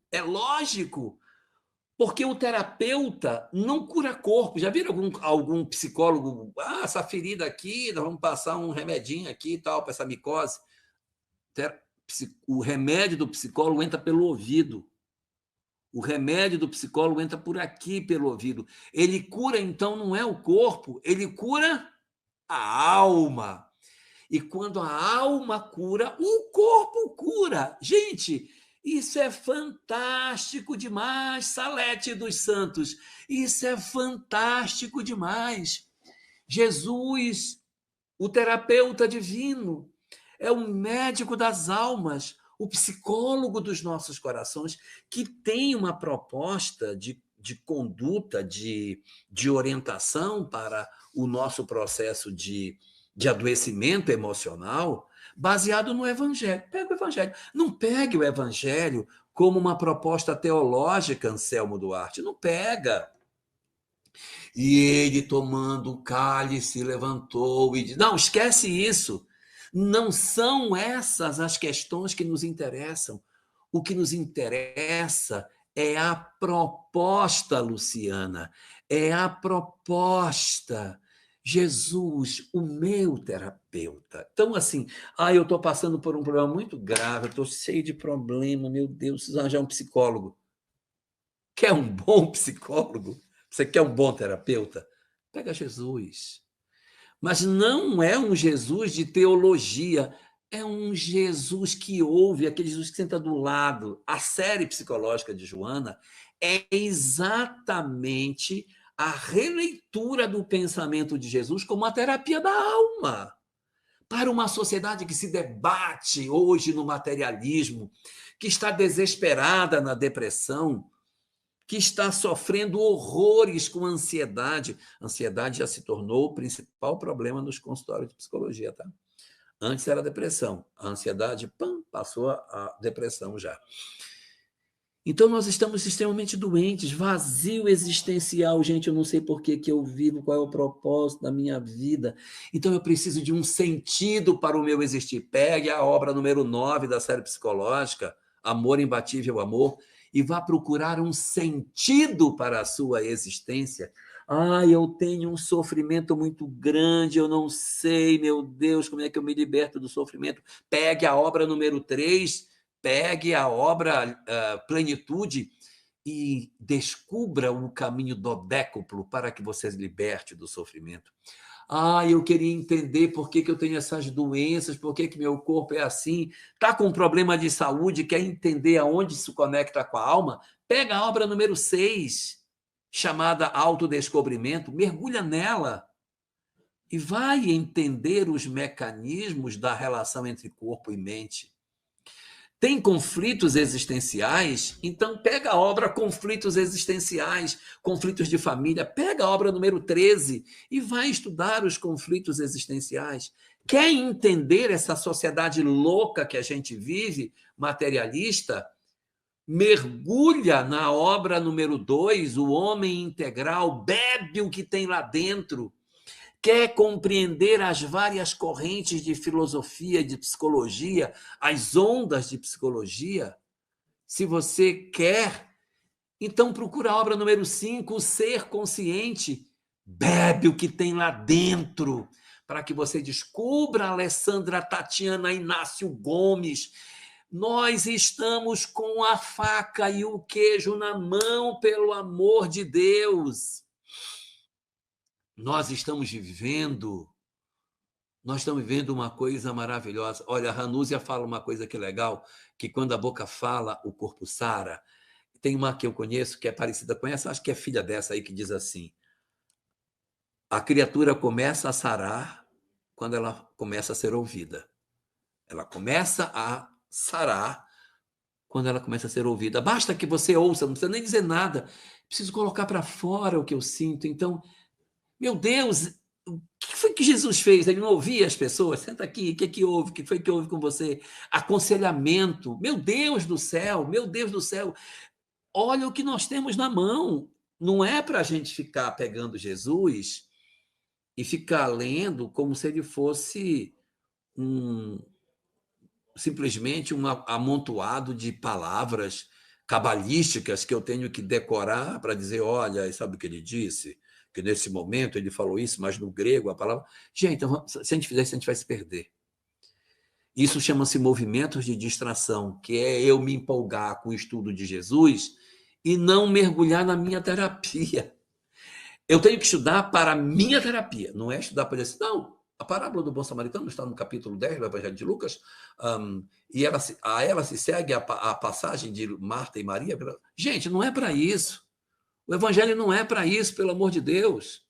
porque o terapeuta não cura corpo. Já viram algum psicólogo? Essa ferida aqui, nós vamos passar um remedinho aqui e tal, para essa micose. O remédio do psicólogo entra pelo ouvido. O remédio do psicólogo entra por aqui, pelo ouvido. Ele cura, então, não é o corpo, ele cura a alma. E quando a alma cura, o corpo cura. Gente, isso é fantástico demais, Salete dos Santos. Isso é fantástico demais. Jesus, o terapeuta divino, é o médico das almas, o psicólogo dos nossos corações, que tem uma proposta de conduta, de orientação para o nosso processo de adoecimento emocional, baseado no Evangelho. Pega o Evangelho. Não pegue o Evangelho como uma proposta teológica, Anselmo Duarte. Não pega. E ele, tomando o cálice, levantou e disse: não, esquece isso. Não são essas as questões que nos interessam. O que nos interessa é a proposta, Luciana. É a proposta. Jesus, o meu terapeuta. Então, assim, eu estou passando por um problema muito grave, eu estou cheio de problema, meu Deus, preciso arranjar um psicólogo. Quer um bom psicólogo? Você quer um bom terapeuta? Pega Jesus. Mas não é um Jesus de teologia, é um Jesus que ouve, aquele Jesus que senta do lado. A série psicológica de Joana é exatamente a releitura do pensamento de Jesus como a terapia da alma. Para uma sociedade que se debate hoje no materialismo, que está desesperada na depressão, que está sofrendo horrores com ansiedade. A ansiedade já se tornou o principal problema nos consultórios de psicologia, tá? Antes era a depressão. A ansiedade, passou a depressão já. Então, nós estamos extremamente doentes, vazio existencial. Gente, eu não sei por que eu vivo, qual é o propósito da minha vida. Então, eu preciso de um sentido para o meu existir. Pegue a obra número 9 da série psicológica, Amor Imbatível Amor, e vá procurar um sentido para a sua existência. Eu tenho um sofrimento muito grande, eu não sei, meu Deus, como é que eu me liberto do sofrimento. Pegue a obra número 3, pegue a obra Plenitude e descubra o caminho dodécuplo para que você se liberte do sofrimento. Eu queria entender por que eu tenho essas doenças, por que meu corpo é assim. Está com um problema de saúde, quer entender aonde isso conecta com a alma? Pega a obra número 6, chamada Autodescobrimento, mergulha nela e vai entender os mecanismos da relação entre corpo e mente. Tem conflitos existenciais? Então pega a obra Conflitos Existenciais, Conflitos de Família, pega a obra número 13 e vai estudar os conflitos existenciais. Quer entender essa sociedade louca que a gente vive, materialista? Mergulha na obra número 2, O Homem Integral, bebe o que tem lá dentro. Quer compreender as várias correntes de filosofia, de psicologia, as ondas de psicologia? Se você quer, então procura a obra número 5, O Ser Consciente. Bebe o que tem lá dentro, para que você descubra Alessandra Tatiana Inácio Gomes. Nós estamos com a faca e o queijo na mão, pelo amor de Deus. Nós estamos vivendo uma coisa maravilhosa. Olha, a Ranúzia fala uma coisa que é legal, que quando a boca fala, o corpo sara. Tem uma que eu conheço, que é parecida com essa, acho que é filha dessa aí, que diz assim: a criatura começa a sarar quando ela começa a ser ouvida. Ela começa a sarar quando ela começa a ser ouvida. Basta que você ouça, não precisa nem dizer nada. Preciso colocar para fora o que eu sinto. Então, meu Deus, o que foi que Jesus fez? Ele não ouvia as pessoas? Senta aqui, o que é que houve? O que foi que houve com você? Aconselhamento. Meu Deus do céu, meu Deus do céu. Olha o que nós temos na mão. Não é para a gente ficar pegando Jesus e ficar lendo como se ele fosse simplesmente um amontoado de palavras cabalísticas que eu tenho que decorar para dizer, olha, sabe o que ele disse? Que nesse momento ele falou isso, mas no grego a palavra... Gente, se a gente fizer isso, a gente vai se perder. Isso chama-se movimentos de distração, que é eu me empolgar com o estudo de Jesus e não mergulhar na minha terapia. Eu tenho que estudar para a minha terapia, não é estudar para dizer, não, a parábola do bom samaritano está no capítulo 10 do Evangelho de Lucas, e a ela se segue a passagem de Marta e Maria. Gente, não é para isso. O Evangelho não é para isso, pelo amor de Deus.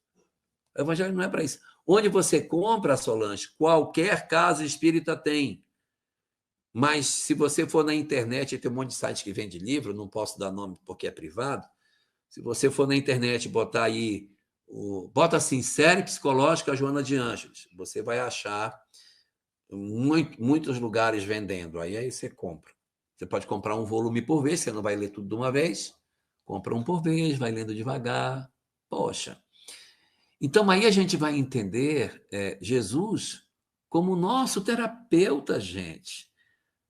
O Evangelho não é para isso. Onde você compra, Solange, qualquer casa espírita tem. Mas se você for na internet, tem um monte de site que vende livro, não posso dar nome porque é privado. Se você for na internet e botar aí, bota assim, série psicológica Joana de Ângeles, você vai achar muitos lugares vendendo. Aí você compra. Você pode comprar um volume por vez, você não vai ler tudo de uma vez. Compra um por vez, vai lendo devagar. Poxa. Então, aí a gente vai entender Jesus como nosso terapeuta, gente.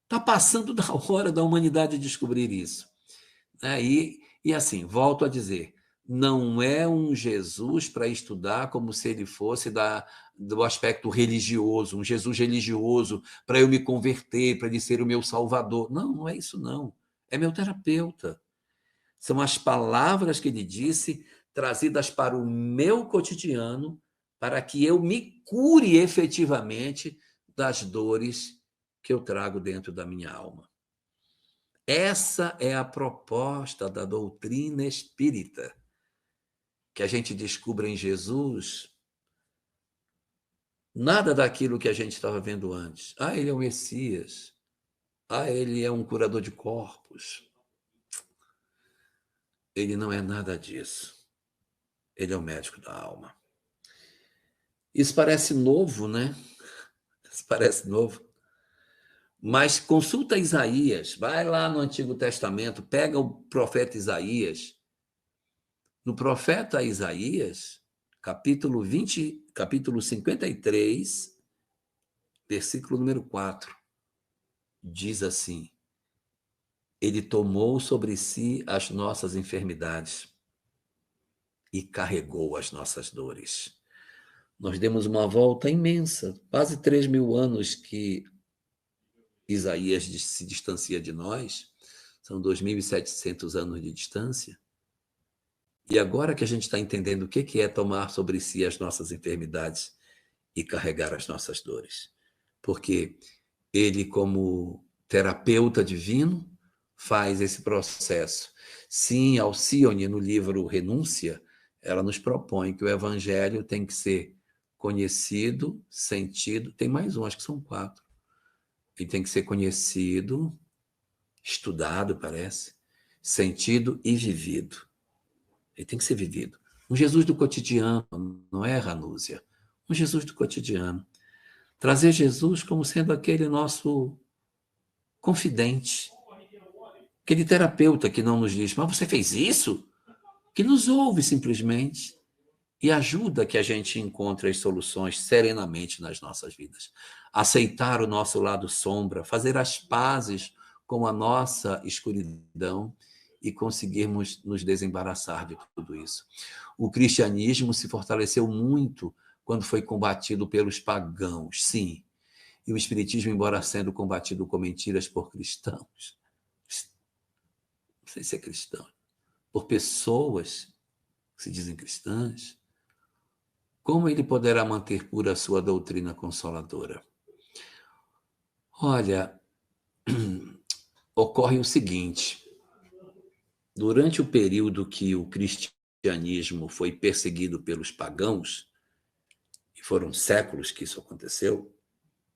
Está passando da hora da humanidade descobrir isso. E assim, volto a dizer, não é um Jesus para estudar como se ele fosse do aspecto religioso, um Jesus religioso para eu me converter, para ele ser o meu salvador. Não, não é isso não. É meu terapeuta. São as palavras que ele disse trazidas para o meu cotidiano, para que eu me cure efetivamente das dores que eu trago dentro da minha alma. Essa é a proposta da doutrina espírita, que a gente descubra em Jesus nada daquilo que a gente estava vendo antes. Ah, ele é o Messias. Ah, ele é um curador de corpos. Ele não é nada disso. Ele é o médico da alma. Isso parece novo, né? Isso parece novo. Mas consulta Isaías, vai lá no Antigo Testamento, pega o profeta Isaías. No profeta Isaías, capítulo 53, versículo número 4, diz assim: ele tomou sobre si as nossas enfermidades e carregou as nossas dores. Nós demos uma volta imensa, quase 3.000 anos que Isaías se distancia de nós, são 2.700 anos de distância. E agora que a gente está entendendo o que é tomar sobre si as nossas enfermidades e carregar as nossas dores. Porque ele, como terapeuta divino, faz esse processo. Sim, Alcione, no livro Renúncia, ela nos propõe que o evangelho tem que ser conhecido, sentido, tem mais um, acho que são 4. Ele tem que ser conhecido, estudado, parece, sentido e vivido. Ele tem que ser vivido. Um Jesus do cotidiano, não é, Ranúzia? Um Jesus do cotidiano. Trazer Jesus como sendo aquele nosso confidente, aquele terapeuta que não nos diz, mas você fez isso? Que nos ouve simplesmente e ajuda que a gente encontre as soluções serenamente nas nossas vidas. Aceitar o nosso lado sombra, fazer as pazes com a nossa escuridão e conseguirmos nos desembaraçar de tudo isso. O cristianismo se fortaleceu muito quando foi combatido pelos pagãos, sim. E o espiritismo, embora sendo combatido com mentiras por cristãos, não sei se é cristão, por pessoas que se dizem cristãs, como ele poderá manter pura a sua doutrina consoladora? Olha, ocorre o seguinte: durante o período que o cristianismo foi perseguido pelos pagãos, e foram séculos que isso aconteceu,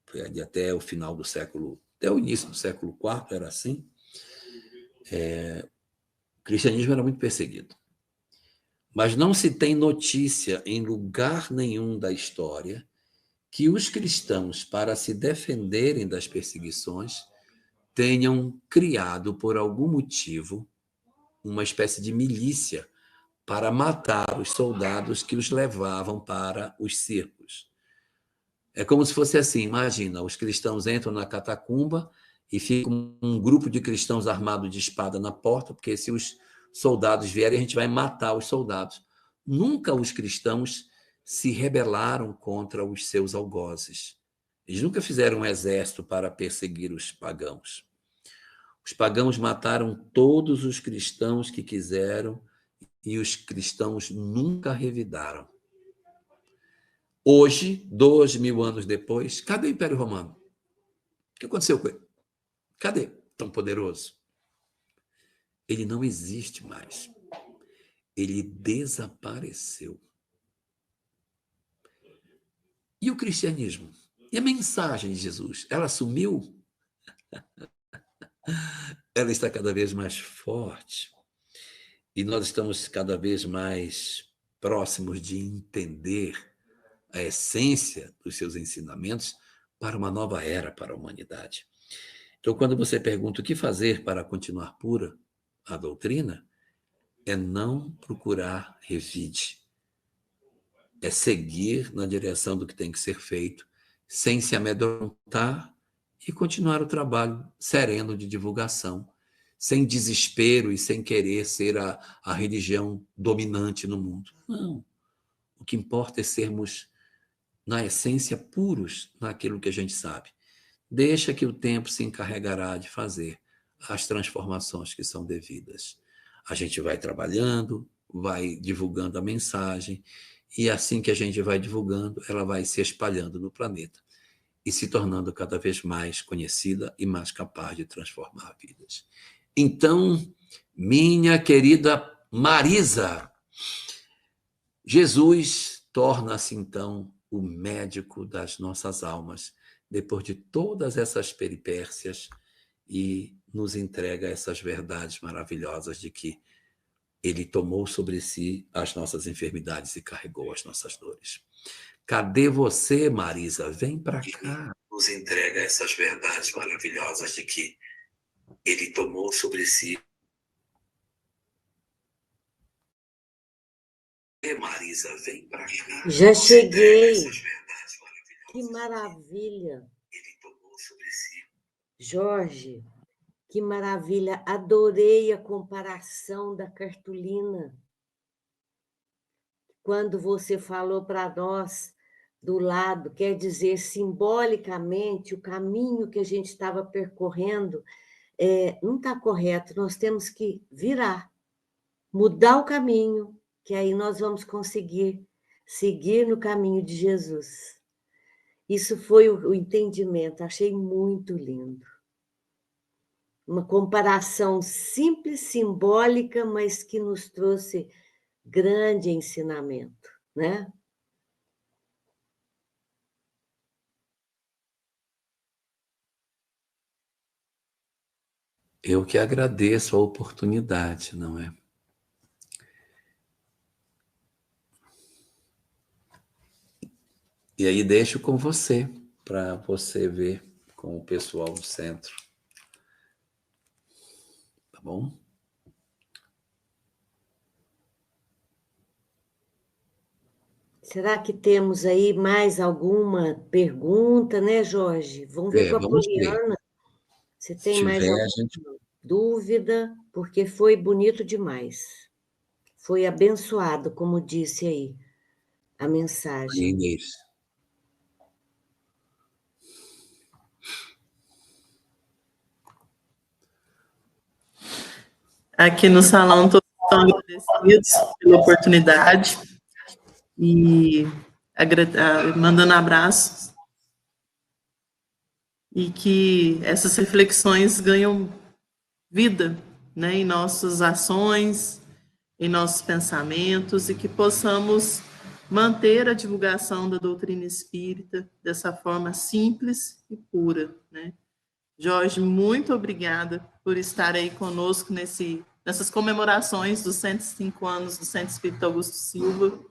foi ali até o final do século, até o início do século IV era assim, o cristianismo era muito perseguido. Mas não se tem notícia em lugar nenhum da história que os cristãos, para se defenderem das perseguições, tenham criado, por algum motivo, uma espécie de milícia para matar os soldados que os levavam para os circos. É como se fosse assim, imagina, os cristãos entram na catacumba e fica um grupo de cristãos armados de espada na porta, porque se os soldados vierem, a gente vai matar os soldados. Nunca os cristãos se rebelaram contra os seus algozes. Eles nunca fizeram um exército para perseguir os pagãos. Os pagãos mataram todos os cristãos que quiseram e os cristãos nunca revidaram. Hoje, 2000 anos depois, cadê o Império Romano? O que aconteceu com ele? Cadê? Tão poderoso. Ele não existe mais. Ele desapareceu. E o cristianismo? E a mensagem de Jesus? Ela sumiu? Ela está cada vez mais forte. E nós estamos cada vez mais próximos de entender a essência dos seus ensinamentos para uma nova era para a humanidade. Então, quando você pergunta o que fazer para continuar pura a doutrina, é não procurar revide, é seguir na direção do que tem que ser feito, sem se amedrontar e continuar o trabalho sereno de divulgação, sem desespero e sem querer ser a religião dominante no mundo. Não. O que importa é sermos, na essência, puros naquilo que a gente sabe. Deixa que o tempo se encarregará de fazer as transformações que são devidas. A gente vai trabalhando, vai divulgando a mensagem, e assim que a gente vai divulgando, ela vai se espalhando no planeta e se tornando cada vez mais conhecida e mais capaz de transformar vidas. Então, minha querida Marisa, Jesus torna-se então o médico das nossas almas, depois de todas essas peripécias, e nos entrega essas verdades maravilhosas de que ele tomou sobre si as nossas enfermidades e carregou as nossas dores. Cadê você, Marisa? Vem para cá. Nos entrega essas verdades maravilhosas de que ele tomou sobre si. Marisa, vem para cá. Já cheguei. Que maravilha. Ele tomou sobre si. Jorge, que maravilha. Adorei a comparação da cartolina. Quando você falou para nós do lado, quer dizer, simbolicamente, o caminho que a gente estava percorrendo não está correto. Nós temos que virar, mudar o caminho, que aí nós vamos conseguir seguir no caminho de Jesus. Isso foi o entendimento, achei muito lindo. Uma comparação simples, simbólica, mas que nos trouxe grande ensinamento, né? Eu que agradeço a oportunidade, não é? E aí deixo com você, para você ver com o pessoal do centro. Tá bom? Será que temos aí mais alguma pergunta, né, Jorge? Vamos ver com a Vamos ver. Poliana se Se tem mais tiver, alguma a gente... dúvida, porque foi bonito demais. Foi abençoado, como disse aí. a mensagem. Inês. Aqui no salão, todos estão agradecidos pela oportunidade e mandando abraços, e que essas reflexões ganham vida, né, em nossas ações, em nossos pensamentos, e que possamos manter a divulgação da doutrina espírita dessa forma simples e pura, né? Jorge, muito obrigada por estar aí conosco nessas comemorações dos 105 anos do Centro Espírita Augusto Silva.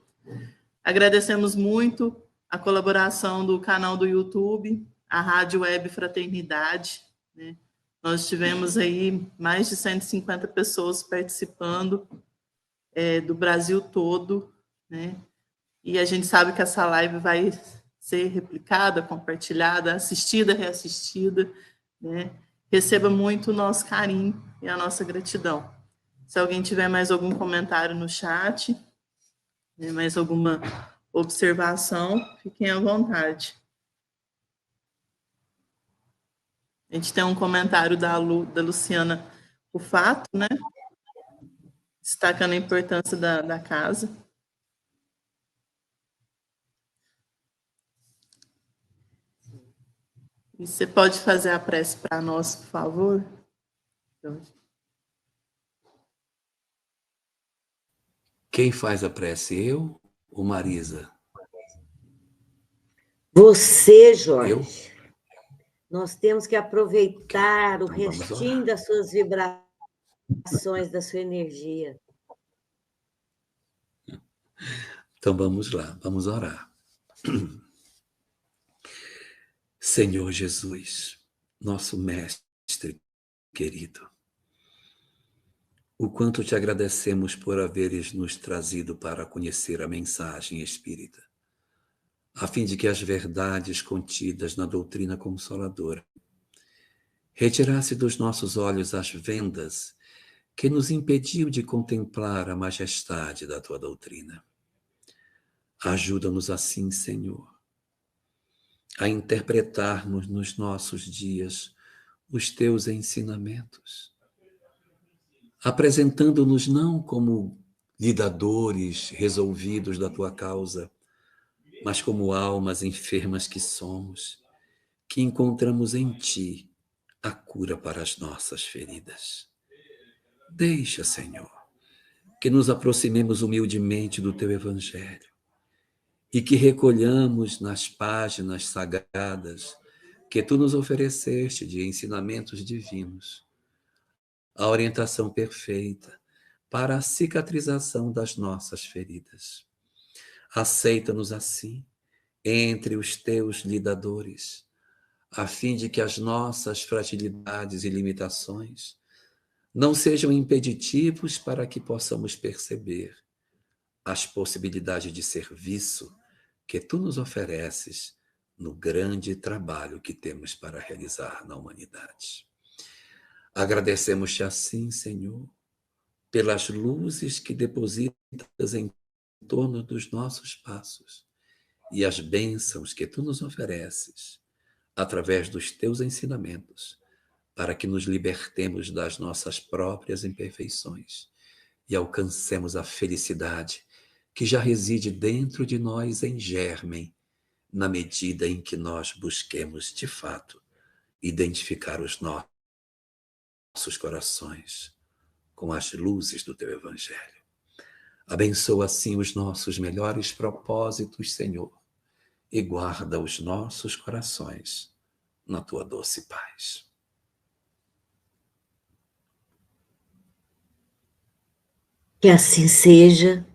Agradecemos muito a colaboração do canal do YouTube, a Rádio Web Fraternidade, né? Nós tivemos aí mais de 150 pessoas participando do Brasil todo, né? E a gente sabe que essa live vai ser replicada, compartilhada, assistida, reassistida, né? Receba muito o nosso carinho e a nossa gratidão. Se alguém tiver mais algum comentário no chat, né, mais alguma observação, fiquem à vontade. A gente tem um comentário da Luciana Rufato, né? Destacando a importância da casa. E você pode fazer a prece para nós, por favor? Quem faz a prece, eu ou Marisa? Você, Jorge. Eu? Nós temos que aproveitar o Então, restinho das suas vibrações, da sua energia. Então vamos lá, vamos orar. Senhor Jesus, nosso mestre querido, o quanto te agradecemos por haveres nos trazido para conhecer a mensagem espírita, a fim de que as verdades contidas na doutrina consoladora retirasse dos nossos olhos as vendas que nos impediu de contemplar a majestade da tua doutrina. Ajuda-nos assim, Senhor, a interpretarmos nos nossos dias os teus ensinamentos, apresentando-nos não como lidadores resolvidos da tua causa, mas como almas enfermas que somos, que encontramos em ti a cura para as nossas feridas. Deixa, Senhor, que nos aproximemos humildemente do teu evangelho e que recolhamos nas páginas sagradas que tu nos ofereceste de ensinamentos divinos a orientação perfeita para a cicatrização das nossas feridas. Aceita-nos assim entre os teus lidadores, a fim de que as nossas fragilidades e limitações não sejam impeditivos para que possamos perceber as possibilidades de serviço que tu nos ofereces no grande trabalho que temos para realizar na humanidade. Agradecemos-te assim, Senhor, pelas luzes que depositas em torno dos nossos passos e as bênçãos que tu nos ofereces através dos teus ensinamentos, para que nos libertemos das nossas próprias imperfeições e alcancemos a felicidade que já reside dentro de nós em germen, na medida em que nós busquemos, de fato, identificar os nossos corações com as luzes do teu evangelho. Abençoa assim os nossos melhores propósitos, Senhor, e guarda os nossos corações na tua doce paz. Que assim seja.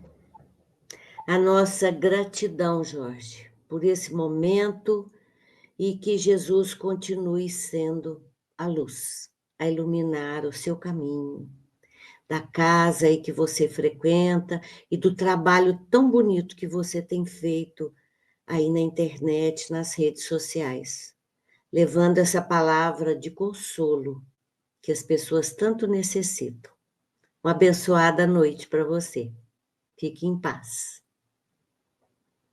A nossa gratidão, Jorge, por esse momento, e que Jesus continue sendo a luz, a iluminar o seu caminho, da casa aí que você frequenta e do trabalho tão bonito que você tem feito aí na internet, nas redes sociais, levando essa palavra de consolo que as pessoas tanto necessitam. Uma abençoada noite para você. Fique em paz.